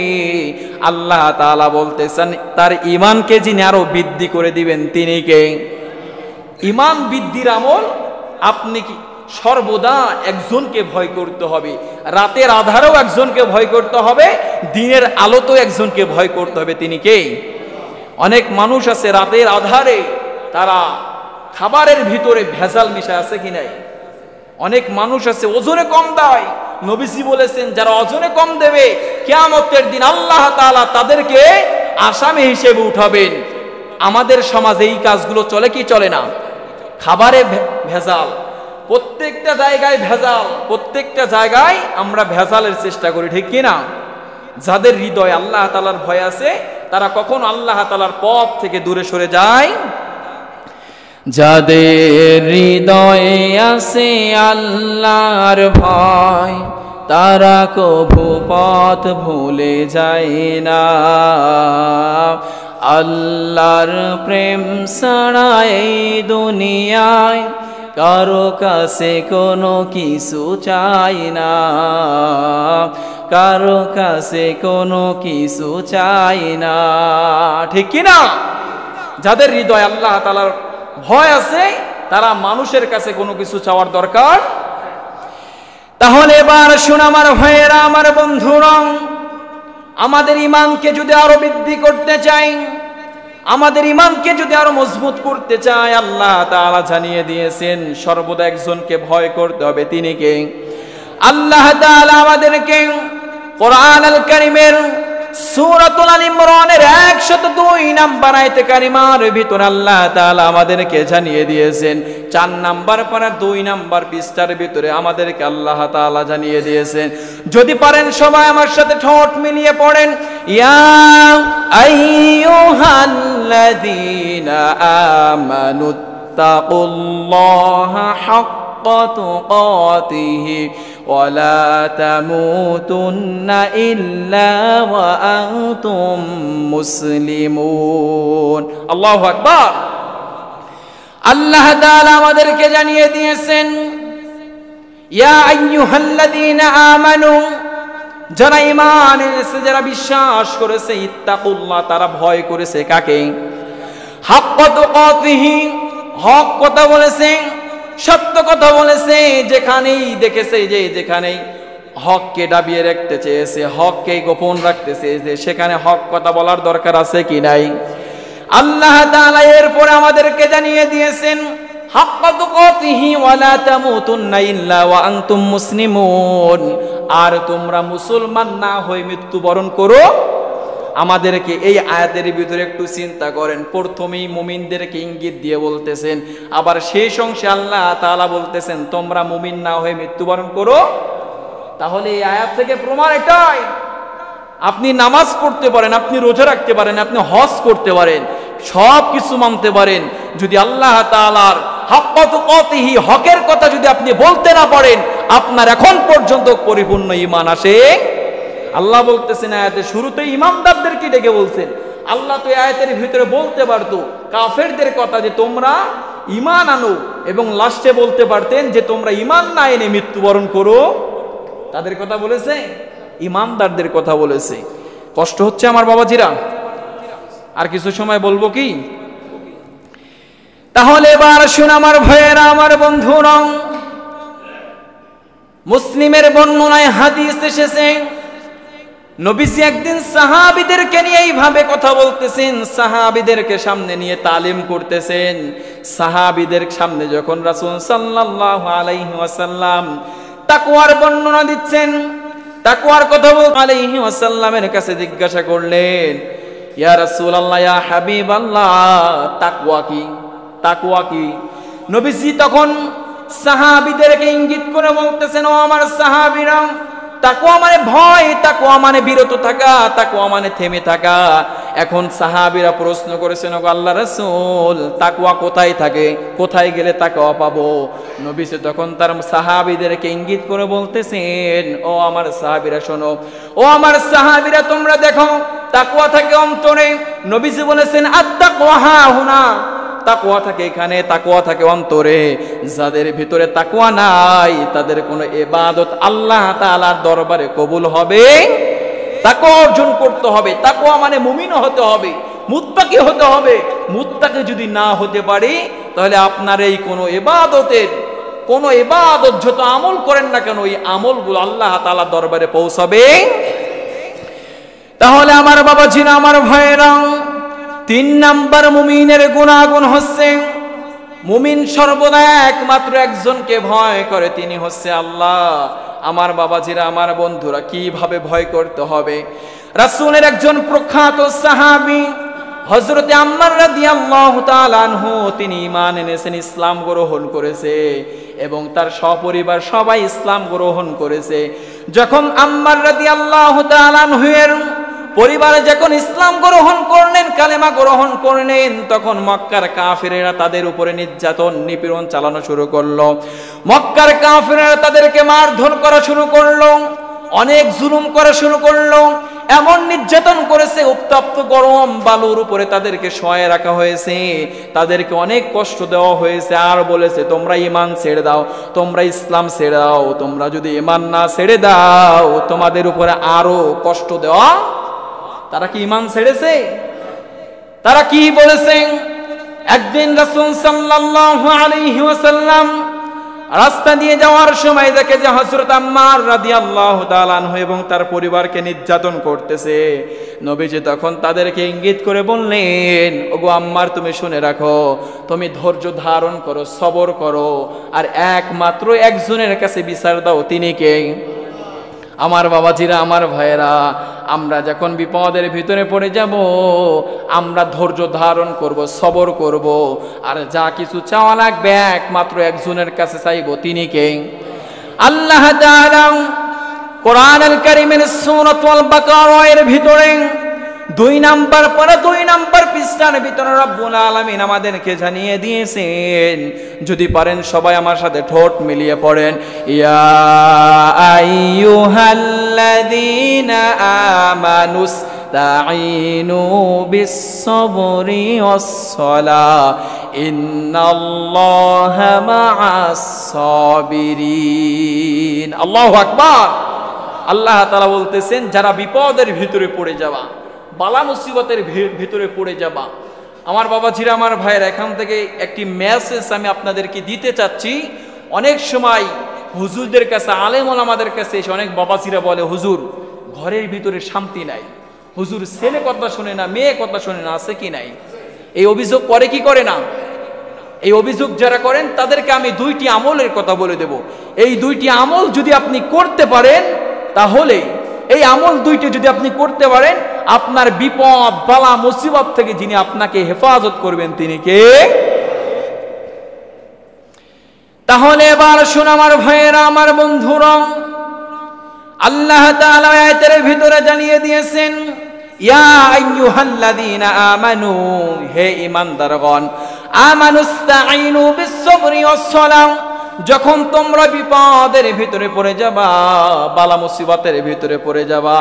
আল্লাহ তাআলা বলতেছেন তার ঈমানকে যিনি আরো বৃদ্ধি করে দিবেন তিনি কে? ঈমান বৃদ্ধির আমল আপনি কি সর্বদা একজনকে ভয় করতে হবে, রাতের আধারেও একজনকে ভয় করতে হবে, দিনের আলোতেও একজনকে ভয় করতে হবে, তিনি কে? অনেক মানুষ আছে রাতের আধারে তারা খাবারের ভিতরে ভেজাল মিশা আছে কি নাই? অনেক মানুষ আছে ওজনে কম দেয়, নবীজি বলেছেন যারা ওজনে কম দেবে কিয়ামতের দিন আল্লাহ তাআলা তাদেরকে আসামি হিসেবে উঠাবেন। আমাদের সমাজে এই কাজগুলো চলে কি চলে না? খাবারে ভেজাল, প্রত্যেকটা জায়গায় ভেজাল, প্রত্যেকটা জায়গায় আমরা ভেজালের চেষ্টা করি, ঠিক কি না? যাদের হৃদয়ে আল্লাহ তাআলার ভয় আছে তারা কখনো আল্লাহ তাআলার পথ থেকে দূরে সরে যায়। যাদের হৃদয়ে আছে আল্লাহর ভয় তারা কভু পথ ভুলে যায় না। আল্লাহর প্রেম ছাড়া এই দুনিয়ায় কারো কাছে কোনো কিছু চাই না, কারো কাছে কোনো কিছু চাই না, ঠিক কি না? যাদের হৃদয় আল্লাহ তাআলার ভয় আছে তারা মানুষের কাছে কোনো কিছু চাওয়ার দরকার। তাহলে এবার শুন আমার ভাইয়েরা, আমার বন্ধুরা, আমাদের ঈমানকে যদি আরো বৃদ্ধি করতে চাই, আমাদের ঈমানকে যদি আরো মজবুত করতে চাই, আল্লাহ তাআলা জানিয়ে দিয়েছেন সর্বদা একজনকে ভয় করতে হবে, তিনি কে? আল্লাহ তাআলা আমাদেরকে কোরআনুল কারীমের সূরাতুল আল ইমরানের 102 নম্বর আয়াতে কারিমার ভিতরে আল্লাহ তাআলা আমাদেরকে জানিয়ে দিয়েছেন, 4 নম্বর পারার 2 নম্বর পৃষ্ঠার ভিতরে আমাদেরকে আল্লাহ তাআলা জানিয়ে দিয়েছেন। যদি পারেন সবাই আমার সাথে ঠোঁট মিলিয়ে পড়েন, ইয়া আইয়ুহাল্লাযীনা আমানুত্তাকুল্লাহা হাক্কা তুকাতিহি ওয়া লা তামুতুন্না ইল্লা ওয়া আনতুম মুসলিমুন। আল্লাহু আকবার। আল্লাহ তাআলা আমাদেরকে জানিয়ে দিয়েছেন, ইয়া আইয়ুহাল্লাযীনা আমানু, যারা ঈমান এনেছে, যারা বিশ্বাস করেছে, ইত্তাকুল্লাহ তারা ভয় করেছে কাকে? হাক্কা তুকাতিহি, হক কথা বলেছে, সত্য কথা বলেছে, যেখানেই দেখেছে যে যেখানেই হককে দাবিয়ে রাখতে চেয়েছে, হককে গোপন রাখতে চেয়েছে, সেখানে হক কথা বলার দরকার আছে কি নাই? আল্লাহ তাআলা এরপর আমাদেরকে জানিয়ে দিয়েছেন, হাক্কা তুকাতিহি ওয়া লা তামুতুন্না ইল্লা ওয়া আনতুম মুসলিমুন, আর তোমরা মুসলমান না হয়ে মৃত্যুবরণ করো। আমাদেরকে এই আয়াতের ভিতরে একটু চিন্তা করেন, প্রথমেই মুমিনদেরকে ইঙ্গিত দিয়ে বলতেছেন, আবার শেষ অংশে আল্লাহ তাআলা বলতেছেন তোমরা মুমিন না হয়ে মৃত্যুবরণ করো। তাহলে এই আয়াত থেকে প্রমাণ এটাই, আপনি নামাজ পড়তে পারেন, আপনি রোজা রাখতে পারেন, আপনি হজ করতে পারেন, সব কিছু মানতে পারেন, যদি আল্লাহ তাআলার হাক্কা তুকাতিহি হকের কথা যদি আপনি বলতে না পারেন, আপনার এখন পর্যন্ত পরিপূর্ণ ঈমান আসে। আল্লাহ বলতেছেন আয়াতের শুরুতেই ঈমানদারদেরকে ডেকে বলছেন। আল্লাহ তো আয়াতের ভিতরে বলতে পারতো কাফেরদের কথা যে তোমরা ঈমান আনো, এবং লাস্টে বলতে পারতেন যে তোমরা ঈমান না এনে মৃত্যুবরণ করো। তাদের কথা বলেছে, ঈমানদারদের কথা বলেছে। কষ্ট হচ্ছে আমার বাবাজিরা, আর কিছু সময় বলবো কি? তাহলে এবার শুন আমার ভাইয়েরা, আমার বন্ধুরা, মুসলিমের বর্ণনায় হাদিস এসেছে, নবীজি একদিন সাহাবীদেরকে নিয়ে এইভাবে কথা বলতেছেন, সাহাবীদেরকে সামনে নিয়ে তালিম করতেছেন। সাহাবীদের সামনে যখন রাসূল সাল্লাল্লাহু আলাইহি ওয়াসাল্লাম তাকওয়ার বর্ণনা দিচ্ছেন, তাকওয়ার কথা বলতে আলাইহি ওয়াসাল্লামের কাছে জিজ্ঞাসা করলেন, ইয়া রাসূলুল্লাহ, ইয়া হাবিবাল্লাহ, তাকওয়া কি? তাকওয়া কি? নবীজি তখন সাহাবীদেরকে ইঙ্গিত করে বলতেছেন, ও আমার সাহাবীরা, তাকওয়া মানে ভয়, তাকওয়া মানে বিরত থাকা, তাকওয়া মানে থেমে থাকা। এখন সাহাবীরা প্রশ্ন করেছেন, ওগো আল্লাহর রাসূল, তাকওয়া কোথায় থাকে? কোথায় গেলে তাকওয়া পাবো? নবীজি তখন তার সাহাবীদেরকে ইঙ্গিত করে বলতেছেন, ও আমার সাহাবীরা শোনো, ও আমার সাহাবীরা তোমরা দেখো, তাকওয়া থাকে অন্তরে। নবীজি বলেছেন, আত-তাকওয়া হাহুনা, তাকওয়া থাকে এখানে, তাকওয়া থাকে অন্তরে। যাদের ভিতরে তাকওয়া নাই তাদের কোনো ইবাদত আল্লাহ তাআলার দরবারে কবুল হবে। তাকওয়া অর্জন করতে হবে। তাকওয়া মানে মুমিন হতে হবে, মুত্তাকি হতে হবে। মুত্তাকি যদি না হতে পারি তাহলে আপনার এই কোনো ইবাদত যত আমল করেন না কেন এই আমলগুলো আল্লাহ তাআলার দরবারে পৌঁছাবে। তাহলে আমার বাবাজিরা, আমার ভাইয়েরা, 3 নাম্বার মুমিনের গুণাগুণ হচ্ছে মুমিন সর্বদা একমাত্র একজনকে ভয় করে, তিনি হচ্ছে আল্লাহ। আমার বাবাজিরা, আমার বন্ধুরা, কিভাবে ভয় করতে হবে? রাসূলের একজন প্রখ্যাত সাহাবী হযরত আম্মার রাদিয়াল্লাহু তাআলা আনহু, তিনি ঈমান এনেছেন, ইসলাম গ্রহণ করেছে এবং তার সপরিবার সবাই ইসলাম গ্রহণ করেছে। যখন আম্মার রাদিয়াল্লাহু তাআলা আনহুর পরিবারে যখন ইসলাম গ্রহণ করলেন, কালেমা গ্রহণ করলেন, তখন মক্কার কাফিরেরা তাদের উপরে নির্যাতন নিপীড়ন চালানো শুরু করলো। মক্কার কাফিরেরা তাদেরকে মারধর করা শুরু করলো, অনেক জুলুম করা শুরু করলো। এমন নির্যাতন করেছে, উত্তপ্ত গরম বালুর উপরে তাদেরকে শোয়ায় রাখা হয়েছে, তাদেরকে অনেক কষ্ট দেওয়া হয়েছে। আর বলেছে, তোমরা ঈমান ছেড়ে দাও, তোমরা ইসলাম ছেড়ে দাও, তোমরা যদি ঈমান না ছেড়ে দাও তোমাদের উপরে আরো কষ্ট দেওয়া। তারা কি ঈমান ছেড়েছে? তারা কি বলেছেন? একদিন রাসূল সাল্লাল্লাহু আলাইহি ওয়াসাল্লাম রাস্তা দিয়ে যাওয়ার সময় দেখে যে হযরত আম্মার রাদিয়াল্লাহু তাআলা আনহু এবং তার পরিবারকে নির্যাতন করতেছে। নবীজি তখন তাদেরকে ইঙ্গিত করে বললেন, ওগো আম্মার, তুমি শুনে রাখো, তুমি ধৈর্য ধারণ করো, সবর করো, আর একমাত্র একজনের কাছে বিচার দাও, তিনি কে? আমার বাবাজিরা, আমার ভাইয়েরা, আমরা যখন বিপদের ভিতরে পড়ে যাব আমরা ধৈর্য ধারণ করব, সবর করব, আর যা কিছু চাওয়া লাগবে একমাত্র একজনের কাছে চাইব, তিনি কে? আল্লাহ তাআলা কোরআনুল কারীমের সূরাতুল বাকারার ভিতরে 2 নাম্বার পৃষ্ঠার ভিতরে রব্বুল আলামিন আমাদেরকে জানিয়ে দিয়েছেন। যদি পারেন সবাই আমার সাথে ঠোঁট মিলিয়ে পড়েন, ইয়া আইয়ুহাল্লাযীনা আমানুস্তাঈনু বিস-সাবরি ওয়াস-সালাহ ইন্নাল্লাহা মা'আস-সাবিরিন। আল্লাহু আকবার। আল্লাহ তাআলা বলতেছেন, যারা বিপদের ভিতরে পড়ে যাওয়া, বালা মুসিবতের ভিতরে পড়ে যাবা, আমার বাবাজিরা, আমার ভাইয়ের, এখান থেকে একটি মেসেজ আমি আপনাদেরকে দিতে চাচ্ছি। অনেক সময় হুজুরদের কাছে, আলেম ওলামাদের কাছে এসে অনেক বাবাজিরা বলে, হুজুর ঘরের ভিতরে শান্তি নাই, হুজুর ছেলে কথা শোনে না, মেয়ে কথা শোনে না, আছে কি নাই? এই অভিযোগ করে কি করে না? এই অভিযোগ যারা করেন তাদেরকে আমি 2টি আমলের কথা বলে দেব। এই 2টি আমল যদি আপনি করতে পারেন, তাহলে এই আমল 2টি যদি আপনি করতে পারেন, আপনার বিপদ বালা মুসিবত থেকে যিনি আপনাকে হেফাজত করবেন তিনি কে? তাহলে এবার শুন আমার ভাইয়েরা, আমার বন্ধুরা, আল্লাহ তাআলা আয়াতের ভিতরে জানিয়ে দিয়েছেন, ইয়া আইয়ুহাল্লাযীনা আমানু, হে ঈমানদারগণ, আমানুস্তাঈনু বিস-সাবরি ওয়াস-সালাহ, যখন তোমরা বিপদের ভিতরে পড়ে যাবা, বালা মুসিবতের ভিতরে পড়ে যাবা,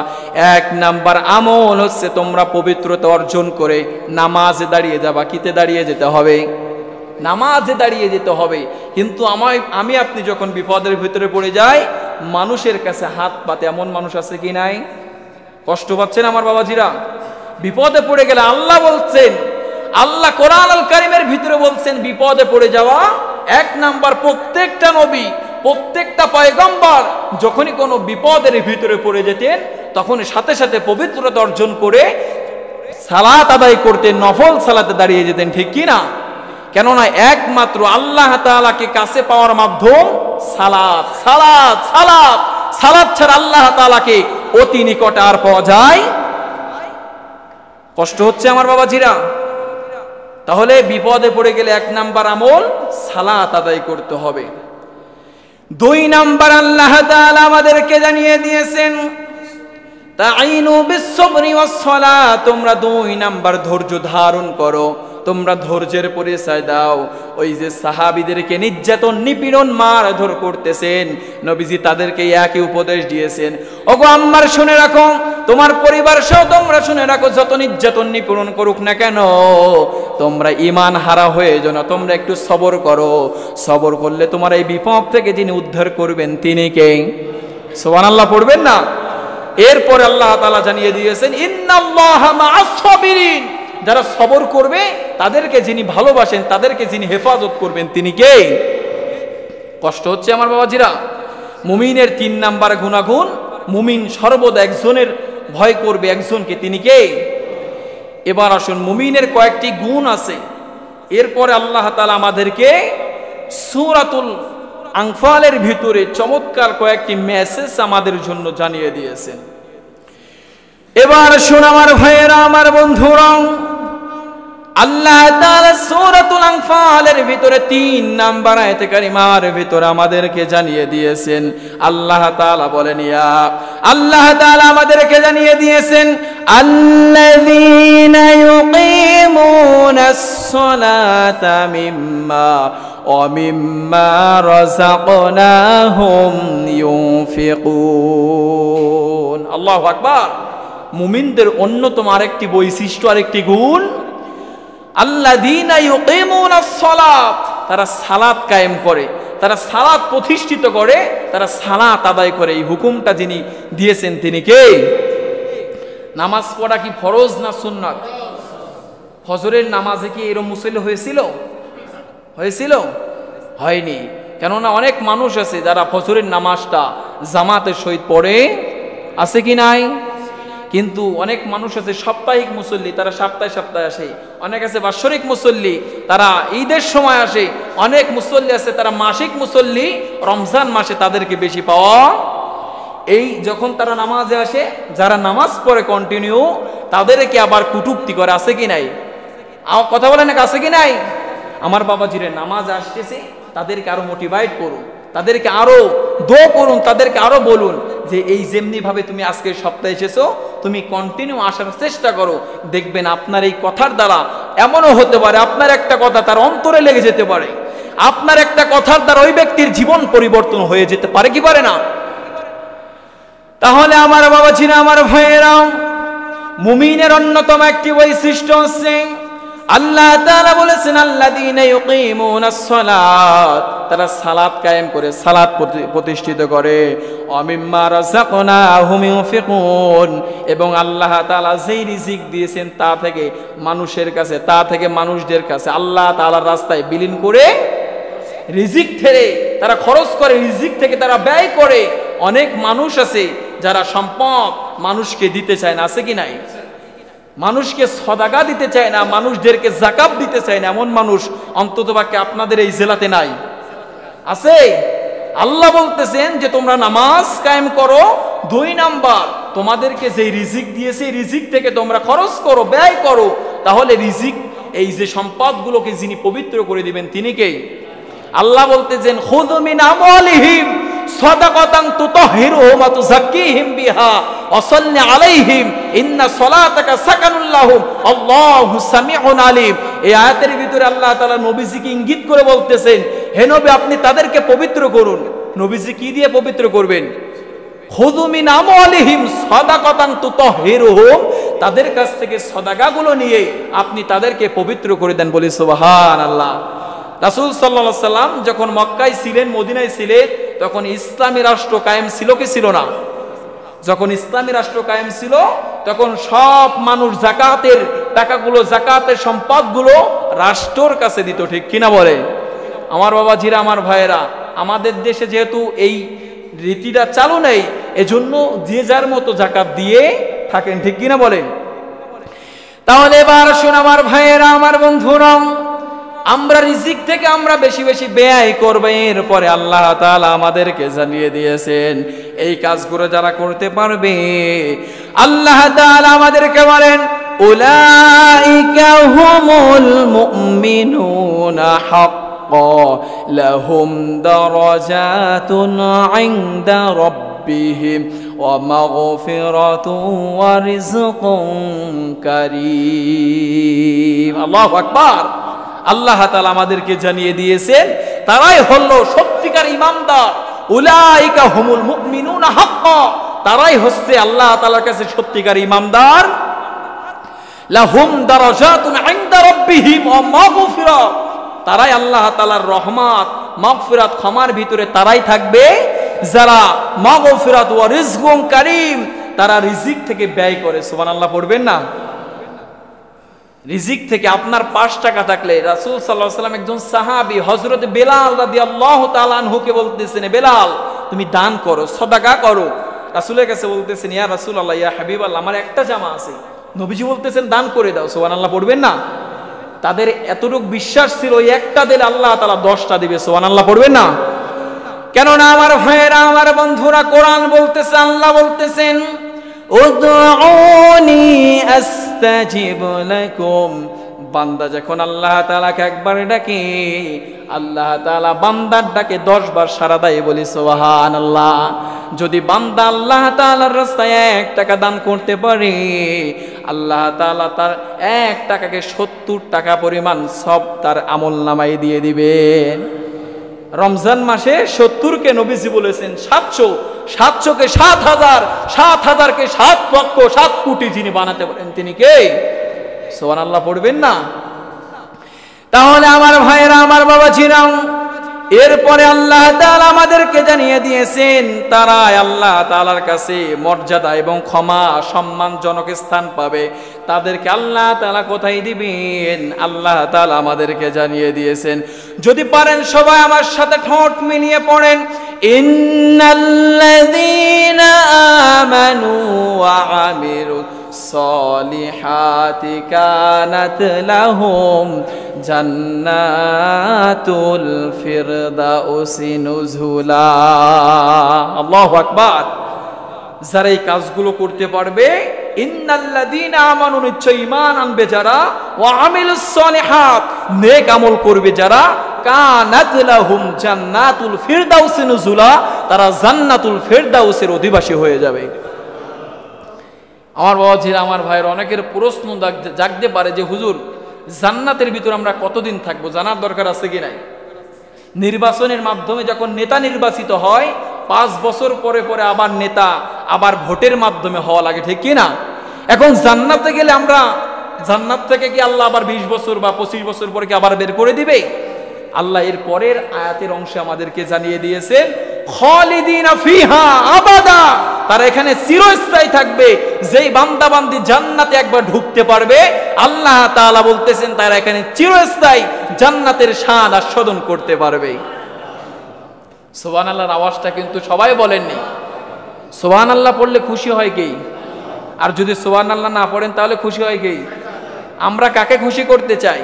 1 নাম্বার আমল হচ্ছে তোমরা পবিত্রতা অর্জন করে নামাজে দাঁড়িয়ে যাবা। কিতে দাঁড়িয়ে যেতে হবে? নামাজে দাঁড়িয়ে যেতে হবে। কিন্তু আমি আপনি যখন বিপদের ভিতরে পড়ে যাই, মানুষের কাছে হাত পাতে এমন মানুষ আছে কি নাই? কষ্ট পাচ্ছেন আমার বাবাজিরা? বিপদে পড়ে গেলে আল্লাহ বলছেন, আল্লাহ কোরআনুল কারীমের ভিতরে বলছেন, বিপদে পড়ে যাওয়া 1 নাম্বার, প্রত্যেকটা নবী, প্রত্যেকটা পয়গম্বর যখনই কোনো বিপদের ভিতরে পড়ে যেতেন তখন সাথে সাথে পবিত্রতা অর্জন করে সালাত আদায় করতেন, নফল সালাতে দাঁড়িয়ে যেতেন, ঠিক কি না? কেননা একমাত্র আল্লাহ তাআলাকে কাছে পাওয়ার মাধ্যম সালাত। সালাত সালাত সালাত ছাড়া আল্লাহ তাআলাকে অতি নিকটে আর পাওয়া যায়? কষ্ট হচ্ছে আমার বাবাজিরা? তাহলে বিপদে পড়ে গেলে 1 নাম্বার আমল সালাত আদায় করতে হবে। 2 নাম্বার আল্লাহ তাআলা আমাদেরকে জানিয়ে দিয়েছেন, তাঈনু বিস-সাবরি ওয়াস-সালাহ, তোমরা 2 নাম্বার ধৈর্য ধারণ করো, তোমরা ধৈর্যের পরিচয় দাও। ওই যে সাহাবীদেরকে নির্যাতন নিপীড়ন মারধর করতেছেন, নবীজি তাদেরকে একই উপদেশ দিয়েছেন, ওগো আম্মার শুনে রাখো, তোমার পরিবার সহ তোমরা শুনে রাখো, যত নির্যাতন নিপীড়ন করুক না কেন, তোমরা ঈমান হারা হয়ে যেও না, তোমরা একটু সবর করো। সবর করলে তোমার এই বিপদ থেকে যিনি উদ্ধার করবেন তিনি কে? সুবহানাল্লাহ পড়বেন না? এরপরে আল্লাহ তাআলা জানিয়ে দিয়েছেন ইন্নাল্লাহা মা'আস সাবিরিন, যারা সবর করবে তাদেরকে যিনি ভালোবাসেন, তাদেরকে যিনি হেফাজত করবেন তিনি কে? কষ্ট হচ্ছে আমার বাবাজিরা? মুমিনের 3 নাম্বার গুনাহগুণ, মুমিন সর্বদা একজনের ভয় করবে, একজনকে, তিনি কে? এবার আসুন, মুমিনের কয়েকটি গুণ আছে। এরপরে আল্লাহ তাআলা আমাদেরকে সূরাতুল আনফালের ভিতরে চমৎকার কয়েকটি মেসেজ আমাদের জন্য জানিয়ে দিয়েছেন। এবার শুন আমার ভাইয়েরা, আমার বন্ধুরা, আল্লাহ তাআলা সূরাতুল আনফালের ভিতরে 3 নাম্বার আয়াতে কারিমার ভিতরে আমাদেরকে জানিয়ে দিয়েছেন। আল্লাহ তাআলা বলেন, আল্লাহ তাআলা আমাদেরকে জানিয়ে দিয়েছেন আল্লাযীনা ইউকিমুনাস সালাতা মিম্মা রাযাকনাহুম ইউনফিকুন। আল্লাহু আকবার। মুমিনদের অন্যতম আরেকটি বৈশিষ্ট্য, আরেকটি গুণ, আল্লাযীনা ইউকিমুনাস সালাত, তারা সালাত কায়েম করে, তারা সালাত প্রতিষ্ঠিত করে, তারা সালাত আদায় করে। এই হুকুমটা যিনি দিয়েছেন তিনি কে? নামাজ পড়া কি ফরজ না সুন্নাত? ফজরের নামাজে কি এরকম মুসল্লি হয়েছিল? হয়নি। কেননা অনেক মানুষ আছে যারা ফজরের নামাজটা জামাতের সহিত পড়ে, আছে কি নাই? কিন্তু অনেক মানুষ আছে সাপ্তাহিক মুসল্লি, তারা সপ্তাহে সপ্তাহে আসে। অনেক আছে বাৎসরিক মুসল্লি, তারা ঈদের সময় আসে। অনেক মুসল্লি আছে তারা মাসিক মুসল্লি, রমজান মাসে তাদেরকে বেশি পাওয়া। এই যখন তারা নামাজে আসে, যারা নামাজ পড়ে কন্টিনিউ, তাদেরকে আবার কুটুক্তি করে, আছে কি নাই? কথা বলেন, আছে কি নাই? আমার বাবাজিরে নামাজ আসতেছে, তাদেরকে আরো মোটিভেট করুন, তাদেরকে আরো দোয়া করুন, তাদেরকে আরো বলুন যে এই যেমনি ভাবে তুমি আজকের সপ্তাহে এসেছো, তুমি কন্টিনিউ আসার চেষ্টা করো। দেখবেন আপনার এই কথার দ্বারা এমনও হতে পারে, আপনার একটা কথা তার অন্তরে লেগে যেতে পারে, আপনার একটা কথার দ্বারা ওই ব্যক্তির জীবন পরিবর্তন হয়ে যেতে পারে, কি পারে না? তাহলে আমার বাবাজিরা, আমার ভাইয়েরা, মুমিনের অন্যতম একটি বৈশিষ্ট্য হচ্ছে আল্লাহ তাআলা বলেছেন আল্লাযীনা ইউকিমুনাস সালাত, তারা সালাত কায়েম করে, সালাত প্রতিষ্ঠিত করে। ওয়া মিম্মা রাযাকনাহুম ইউনফিকুন, এবং আল্লাহ তাআলা যেই রিজিক দিয়েছেন তা থেকে মানুষের কাছে, তা থেকে মানুষদের কাছে আল্লাহ তাআলার রাস্তায় বিলীন করে রিজিক থেকে তারা খরচ করে, রিজিক থেকে তারা ব্যয় করে। অনেক মানুষ আছে যারা সম্পদ মানুষকে দিতে চায় না, আছে কি নাই? মানুষকে সদাকা দিতে চায় না, মানুষদেরকে যাকাত দিতে চায় না, এমন মানুষ অন্ততপক্ষে আপনাদের এই জেলাতে নাই, আছে? আল্লাহ বলতেছেন যে তোমরা নামাজ কায়েম করো, 2 নাম্বার তোমাদেরকে যে রিজিক দিয়েছে রিজিক থেকে তোমরা খরচ করো, ব্যয় করো। তাহলে রিজিক, এই যে সম্পদগুলোকে যিনি পবিত্র করে দিবেন তিনি কে? আল্লাহ বলতেছেন খুযু মিন আমওয়ালিহিম সাদাকাতান তুতাহহিরুহুম ওয়া তুযাক্কিহিম বিহা ওয়া সাল্লি আলাইহিম ইন্না সালাতাকা সাকানুল লাহুম আল্লাহু সামিউন আলিম। এই আয়াতের ভিতরে আল্লাহ তাআলা নবীজিকে ইঙ্গিত করে বলতেছেন, হে নবী আপনি তাদেরকে পবিত্র করুন। নবীজি কি দিয়ে পবিত্র করবেন? খুযু মিন আমওয়ালিহিম সাদাকাতান তুতাহহিরুহুম, তাদের কাছ থেকে সাদাকাগুলো নিয়ে আপনি তাদেরকে পবিত্র করে দেন। বলি সুবহানাল্লাহ। রাসূল সাল্লাল্লাহু আলাইহি সাল্লাম যখন মক্কায় ছিলেন, মদিনায় ছিলেন, তখন ইসলামী রাষ্ট্র কায়েম ছিল কি ছিল না? যখন ইসলামী রাষ্ট্র কায়েম ছিল, তখন সব মানুষ যাকাতের টাকাগুলো, যাকাতের সম্পদগুলো রাষ্ট্রের কাছে দিত, ঠিক কিনা বলে? আমার বাবাজিরা, আমার ভাইয়েরা, আমাদের দেশে যেহেতু এই রীতিটা চালু নেই, এজন্য যে যার মতো যাকাত দিয়ে থাকেন, ঠিক কিনা বলেন? তাহলে এবার শুন আমার ভাইয়েরা, আমার বন্ধুরা, আমরা রিজিক থেকে আমরা বেশি বেশি ব্যয় করব। এরপরে আল্লাহ তাআলা আমাদেরকে জানিয়ে দিয়েছেন এই কাজগুলো যারা করতে পারবে, আল্লাহ তাআলা আমাদেরকে বলেন উলাইকা হুমুল মুমিনুনা হাক্কান লাহুম দারাজাতুন ইনদা রাব্বিহিম ওয়া মাগফিরাতুন ওয়া রিজকুন কারীম। আল্লাহু আকবার। আল্লাহ তাআলা আমাদেরকে জানিয়ে দিয়েছেন তারাই হলো সত্যিকার ঈমানদার। উলাইকা হুমুল মুমিনুনা হাক্কান, তারাই হচ্ছে আল্লাহ তাআলার কাছে সত্যিকার ঈমানদার। লাহুম দারাজাতুন ইনদা রাব্বিহিম ওয়া মাগফিরা, তারাই আল্লাহ তাআলার রহমত মাগফিরাত ক্ষমার ভিতরে তারাই থাকবে যারা মাগফিরাত ওয়া রিজকুন কারীম, তারা রিজিক থেকে ব্যয় করে। সুবহানাল্লাহ পড়বেন না? রিজিক থেকে আপনার 5 টাকা থাকলে রাসূল সাল্লাল্লাহু আলাইহি ওয়াসাল্লাম একজন সাহাবী হযরত বেলাল রাদিয়াল্লাহু তাআলা আনহুকে বলতেছেন, বেলাল তুমি দান করো, সদাকা করো। রাসূলের কাছে বলতেছেন, ইয়া রাসূলুল্লাহ, ইয়া হাবিবাল্লাহ, আমার একটা জামা আছে। নবীজি বলতেছেন দান করে দাও। সুবহানাল্লাহ পড়বেন না? তাদের এতটুকু বিশ্বাস ছিল ওই একটা দিলে আল্লাহ তাআলা 10টা দিবে। সুবহানাল্লাহ পড়বেন না? কেননা আমার ভাইয়েরা, আমার বন্ধুরা, কোরআন বলতেছে, আল্লাহ বলতেছেন, উদউনি আস্তাজিব লাকুম, বান্দা যখন আল্লাহ তাআলাকে একবার ডাকে, আল্লাহ তাআলা বান্দার ডাকে 10 বার সাড়া দেয়। বলি সুবহানাল্লাহ। যদি বান্দা আল্লাহ তাআলার রাস্তায় 1 টাকা দান করতে পারে, আল্লাহ তাআলা তার 1 টাকাকে 70 টাকা পরিমাণ সব তার আমলনামায় দিয়ে দিবেন। রমজান মাসে 70 কে নবীজি বলেছেন 700, 700 কে 7000, 7000 কে 7 লক্ষ 7 কোটি যিনি বানাতে পারেন তিনি কে? সুবহানাল্লাহ পড়বেন না? তাহলে আমার ভাইয়েরা, আমার বাবাজিরা, এরপরে আল্লাহ তাআলা আমাদেরকে জানিয়ে দিয়েছেন তারাই আল্লাহ তাআলার কাছে মর্যাদা এবং ক্ষমা সম্মানজনক স্থান পাবে। তাদেরকে আল্লাহ তাআলা কোথায় দিবেন আল্লাহ তাআলা আমাদেরকে জানিয়ে দিয়েছেন। যদি পারেন সবাই আমার সাথে ঠোঁট মিলিয়ে পড়েন, ইন্নাল্লাযীনা আমানু ওয়া আমিলুস সলিহাতি কানাত লাহুম জান্নাতুল ফিরদাউসি নুজুলা। আল্লাহু আকবার। যারা এই কাজগুলো করতে পারবে, ইন্নাল্লাযীনা আমানু, নিশ্চয় ঈমান আনবে যারা, ওয়া আমিলুস সলিহাত, নেক আমল করবে যারা, কানাত লাহুম জান্নাতুল ফিরদাউসি নুজুলা, তারা জান্নাতুল ফিরদাউসের অধিবাসী হয়ে যাবে। আমার বাবাজিরা, আমার ভাইয়ের অনেকের প্রশ্ন জাগতে পারে যে হুজুর জান্নাতের ভিতর আমরা কতদিন থাকবো, জানার দরকার আছে কি নাই? নির্বাচনের মাধ্যমে যখন নেতা নির্বাচিত হয় 5 বছর পরে পরে আবার নেতা আবার ভোটের মাধ্যমে হওয়া লাগে, ঠিক কি না? এখন জান্নাতে গেলে আমরা জান্নাত থেকে কি আল্লাহ আবার 20 বছর বা 25 বছর পরে কি আবার বের করে দিবে? আল্লাহ এর পরের আয়াতের অংশে আমাদেরকে জানিয়ে দিয়েছেন, খালিদিনা ফিহা আবাদা, তারা এখানে চিরস্থায়ী থাকবে। যেই বান্দা বান্দি জান্নাতে একবার ঢুকতে পারবে, আল্লাহ তাআলা বলতেছেন তারা এখানে চিরস্থায়ী জান্নাতের শান আস্বাদন করতে পারবে। সুবহানাল্লাহর আওয়াজটা কিন্তু সবাই বলেননি। সুবহানাল্লাহ পড়লে খুশি হয় কে? আর যদি সুবহানাল্লাহ না পড়েন তাহলে খুশি হয় কে? আমরা কাকে খুশি করতে চাই?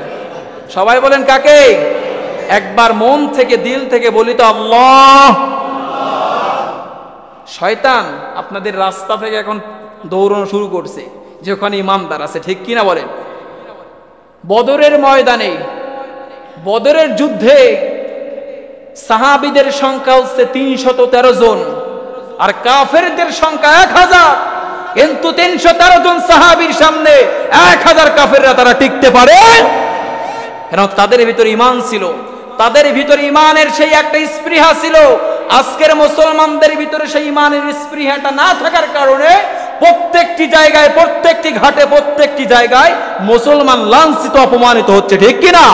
সবাই বলেন কাকে? একবার মন থেকে দিল থেকে বলি তো আল্লাহ। শয়তান আপনাদের রাস্তা থেকে এখন দৌড়ানো শুরু করছে যে ওখানে ইমানদার আছে, ঠিক কিনা বলেন? বদরের ময়দানে, বদরের যুদ্ধে সাহাবীদের সংখ্যা হচ্ছে 313 জন, আর কাফেরদের সংখ্যা 1000। কিন্তু 313 জন সাহাবীর সামনে 1000 কাফেররা তারা টিকতে পারে, কেন? তাদের ভিতরে ঈমান ছিল, তাদের ভিতরে ঈমানের সেই একটা স্পৃহা ছিল। আজকের মুসলমানদের ভিতরে সেই ঈমানের স্পৃহাটা না থাকার কারণে প্রত্যেকটি জায়গায়, প্রত্যেকটি ঘাটে, প্রত্যেকটি জায়গায় মুসলমান লাঞ্ছিত, অপমানিত হচ্ছে, ঠিক কিনা?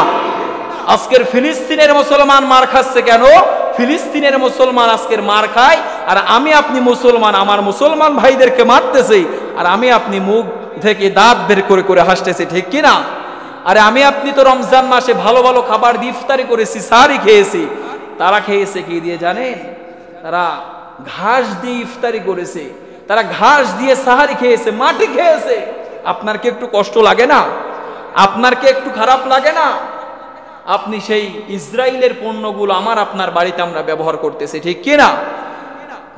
আজকের ফিলিস্তিনের মুসলমান মার খাচ্ছে কেন? ফিলিস্তিনের মুসলমান আজকের মার খায়, আর আমি আপনি মুসলমান আমার মুসলমান ভাইদেরকে মারতেছি, আর আমি আপনি মুখ থেকে দাঁত বের করে করে হাসতেছি, ঠিক কিনা? আরে আমি আপনি তো রমজান মাসে ভালো ভালো খাবার দিয়ে ইফতারি করেছি, সাহারি খেয়েছি। তারা খেয়েছে কি দিয়ে জানেন? তারা ঘাস দিয়ে ইফতারি করেছে, তারা ঘাস দিয়ে সাহারি খেয়েছে, মাটি খেয়েছে। আপনার কি একটু কষ্ট লাগে না? আপনার কি একটু খারাপ লাগে না? আপনি সেই ইসরায়েলের পণ্যগুলো আমার আপনার বাড়িতে আমরা ব্যবহার করতেছি, ঠিক কিনা?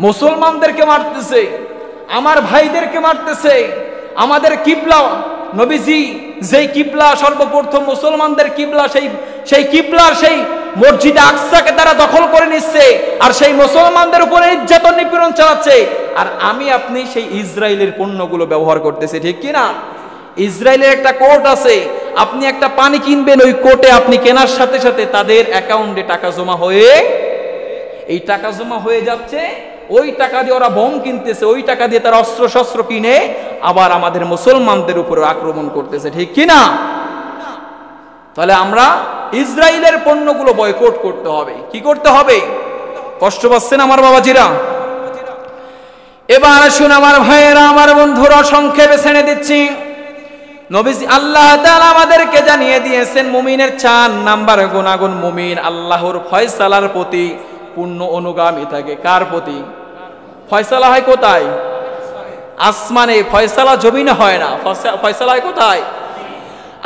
মুসলমানদেরকে মারতেছে, আমার ভাইদেরকে মারতেছে। আমাদের কিবলা, নবীজি যেই কিবলা সর্বপ্রথম মুসলমানদের কিবলা, সেই কিবলার সেই মসজিদে আকসাকে তারা দখল করে নিচ্ছে, আর সেই মুসলমানদের উপরে নির্যাতন নিপীড়ন চালাচ্ছে। আর আমি আপনি সেই ইসরায়েলের পণ্যগুলো ব্যবহার করতেছি, ঠিক কিনা? ইসরায়েলের একটা কোর্ট আছে, আপনি একটা পানি কিনবেন, ওই কোর্টে আপনি কেনার সাথে সাথে তাদের অ্যাকাউন্টে টাকা জমা হয়ে, এই টাকা জমা হয়ে যাচ্ছে, ওই টাকা দিয়ে ওরা বোম কিনতেছে, ওই টাকা দিয়ে তারা অস্ত্র শস্ত্র কিনে আবার আমাদের মুসলমানদের উপরে আক্রমণ করতেছে, ঠিক কিনা? তাহলে আমরা ইসরায়েলের পণ্যগুলো বয়কট করতে হবে। কি করতে হবে? কষ্ট পাচ্ছেন আমার বাবাজিরা? এবার আসুন আমার ভাইয়েরা, আমার বন্ধুরা, সংক্ষেপে ছেড়ে দিচ্ছি। নবীজি আল্লাহ তাআলা আমাদেরকে জানিয়ে দিয়েছেন মুমিনের 4 নাম্বার গুণাগুণ। মুমিন আল্লাহর ফয়সালার প্রতি পূর্ণ অনুগামী থাকে। কার প্রতি? ফয়সালা হয় কোথায়? আসমানে। ফয়সালা জমিনে হয় না, ফয়সালা হয় কোথায়?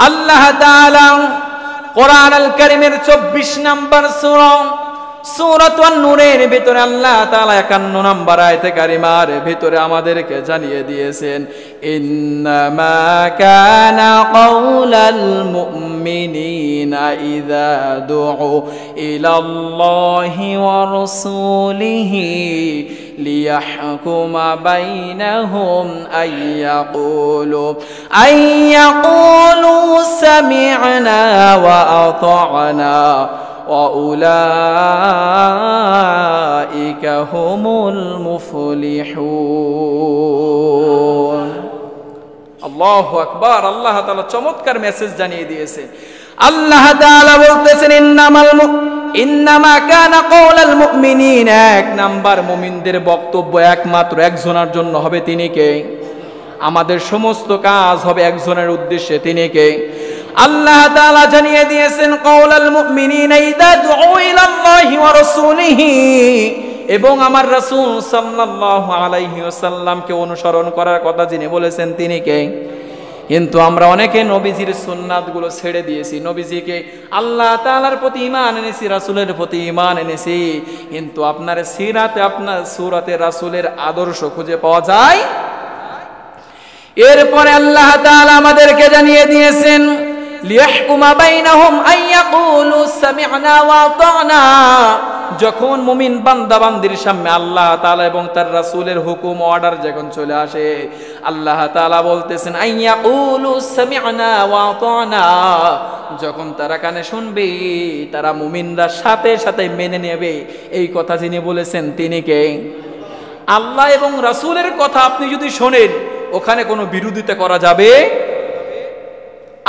আল্লাহ তাআলা কোরআন আল কারীমের 24 নাম্বার সূরা সূরাতুন নূরের ভিতরে আল্লাহ তাআলা 51 নাম্বার আয়াতে কারিমার ভিতরে আমাদেরকে জানিয়ে দিয়েছেন, ইন্নামা কানা কাউলাল মুমিনিনা ইযা দুউ ইলাল্লাহি ওয়া রাসূলিহি লিয়াহকুমা বাইনাহুম আইয়াকুলু সামি'না ওয়া আতা'না وَأُولَئِكَ هُمُ الْمُفْلِحُونَ। আল্লাহু আকবার। আল্লাহ তাআলা চমৎকার মেসেজ জানিয়ে দিয়েছে। আল্লাহ তাআলা বলতেছেন, ইন্নামা কানা কাওলাল মুমিনিন, 1 নাম্বার মুমিনদের বক্তব্য একমাত্র একজনের জন্য হবে। তিনি কে? আমাদের সমস্ত কাজ হবে একজনের উদ্দেশ্যে। তিনি কে? আল্লাহ তাআলা জানিয়ে দিয়েছেন, কাওলাল মুমিনিনা ইযা দুউ ইলাল্লাহি ওয়া রাসূলিহি, এবং আমার রাসূল সাল্লাল্লাহু আলাইহি ওয়াসাল্লামকে অনুসরণ করার কথা যিনি বলেছেন তিনি কে? কিন্তু আমরা অনেকে নবীজির সুন্নাতগুলো ছেড়ে দিয়েছি। নবীজিকে আল্লাহ তাআলার প্রতি ঈমান এনেছি, রাসূলের প্রতি ঈমান এনেছি, কিন্তু আপনার সিরাতে, আপনার সূরাতে রাসূলের আদর্শ খুঁজে পাওয়া যায়। এরপরে আল্লাহ তাআলা আমাদেরকে জানিয়ে দিয়েছেন, লিয়াহকুমা বাইনাহুম আইয়াকুলু সামি'না ওয়া আতা'না। যখন মুমিন বান্দা বান্দির সামনে আল্লাহ তাআলা এবং তার রাসূলের হুকুম অর্ডার যখন চলে আসে, আল্লাহ তাআলা বলতেছেন আইয়াকুলু সামি'না ওয়া আতা'না। যখন তারা কানে শুনবে, তারা মুমিনরা সাথে সাথে মেনে নেবে। এই কথা যিনি বলেছেন তিনি কে? আল্লাহ এবং রাসূলের কথা আপনি যদি শোনেন, ওখানে কোনো বিরোধিতা করা যাবে?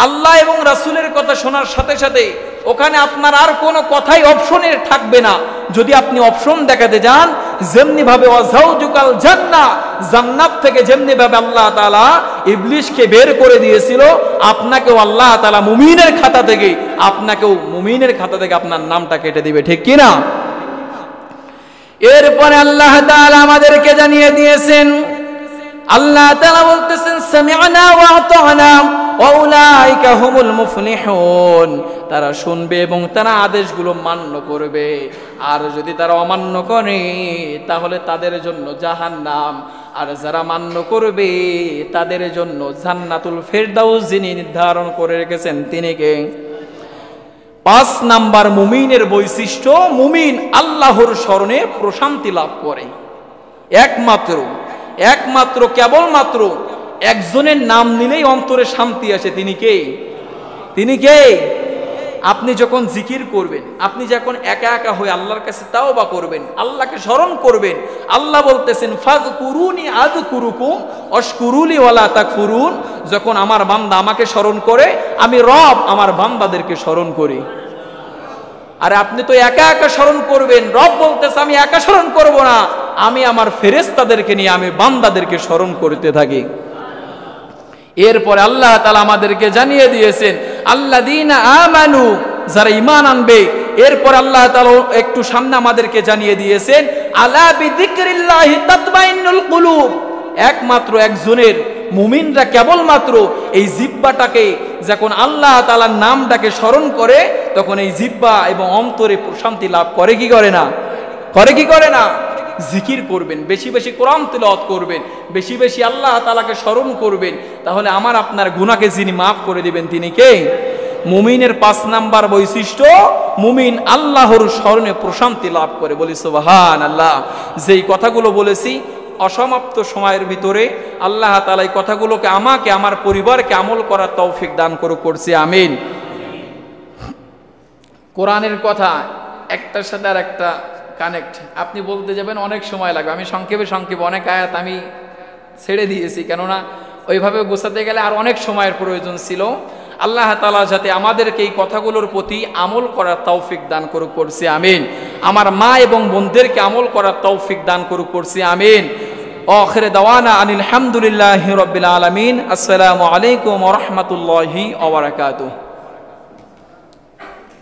আল্লাহ এবং রাসূলের কথা শোনার সাথে সাথে ওখানে আপনার আর কোনো কথাই অপশনের থাকবে না। যদি আপনি অপশন দেখাতে যান, যেমনি ভাবে ওয়াজাউজুকাল জান্নাহ, জান্নাত থেকে যেমনি ভাবে আল্লাহ তাআলা ইবলিশকে বের করে দিয়েছিল, আপনাকেও আল্লাহ তাআলা মুমিনের খাতা থেকে, আপনাকেও মুমিনের খাতা থেকে আপনার নামটা কেটে দিবে, ঠিক কি না? এরপরে আল্লাহ তাআলা আমাদেরকে জানিয়ে দিয়েছেন, আল্লাহ তাআলা বলতেছেন সামি'না ওয়া আতা'না ওয়া উলাইকা হুমুল মুফলিহুন। তারা শুনবে এবং তারা আদেশগুলো মান্য করবে, আর যদি তারা অমান্য করে তাহলে তাদের জন্য জাহান্নাম, আর যারা মান্য করবে তাদের জন্য জান্নাতুল ফেরদাউস যিনি নির্ধারণ করে রেখেছেন তিনি কে? 5 নাম্বার মুমিনের বৈশিষ্ট্য, মুমিন আল্লাহর স্মরণে প্রশান্তি লাভ করে। একমাত্র কেবলমাত্র একজনের নাম নিলেই অন্তরে শান্তি আসে। তিনি কে? তিনি কে? আপনি যখন জিকির করবেন, আপনি যখন একা একা হয়ে আল্লাহর কাছে তাওবা করবেন, আল্লাহকে স্মরণ করবেন, আল্লাহ বলতেছেন ফাযকুরুনি আযকুরুকুম ওয়াশকুরুলি ওয়ালা তাকফুরুন। যখন আমার বান্দা আমাকে স্মরণ করে, আমি রব আমার বান্দাদেরকে স্মরণ করি। আরে আপনি তো একা একা স্মরণ করবেন, রব বলতেছে আমি একা স্মরণ করব না, আমি আমার ফেরেশতাদেরকে নিয়ে আমি বান্দাদেরকে স্মরণ করতে থাকি। এরপরে আল্লাহ তাআলা আমাদেরকে জানিয়ে দিয়েছেন আল্লাযীনা আমানু, যারা ঈমান আনবে। এরপর আল্লাহ তাআলা একটু সামনে আমাদেরকে জানিয়ে দিয়েছেন আলা বিযিকরিল্লাহি তাতমাইন্নুল কুলুব। একমাত্র একজনের মুমিনরা কেবলমাত্র এই জিহ্বাটাকে যখন আল্লাহ তাআলার নামটাকে স্মরণ করে, তখন এই জিহ্বা এবং অন্তরে প্রশান্তি লাভ করে কি করে না? করে কি করে না? জিকির করবেন, বেশি বেশি কোরআন তিলাওয়াত করবেন, বেশি বেশি আল্লাহ তাআলাকে স্মরণ করবেন, তাহলে আমার আপনার গুনাহকে যিনি মাফ করে দিবেন তিনি কে? মুমিনের 5 নাম্বার বৈশিষ্ট্য, মুমিন আল্লাহর স্মরণে প্রশান্তি লাভ করে। বলি সুবহানাল্লাহ। যেই কথাগুলো বলেছি অসমাপ্ত সময়ের ভিতরে আল্লাহ তাআলা এই কথাগুলোকে আমাকে, আমার পরিবারকে আমল করার তৌফিক দান করছি, আমিন। কোরআনের কথা একটার সাথে আর একটা কানেক্ট। আপনি বলতে যাবেন অনেক সময় লাগবে, আমি সংক্ষেপে অনেক আয়াত আমি ছেড়ে দিয়েছি, কেননা ওইভাবে গোছাতে গেলে আর অনেক সময়ের প্রয়োজন ছিল। আল্লাহ তাআলা যাতে আমাদেরকে এই কথাগুলোর প্রতি আমল করার তৌফিক দান করুক, করছি আমিন। আমার মা এবং বোনদেরকে আমল করার তৌফিক দান করুক, করছি আমিন। আখির দাওয়ানা আনিল হামদুলিল্লাহি রাব্বিল আলামিন। আসসালামু আলাইকুম ওয়া রাহমাতুল্লাহি ওয়া বারাকাতুহু।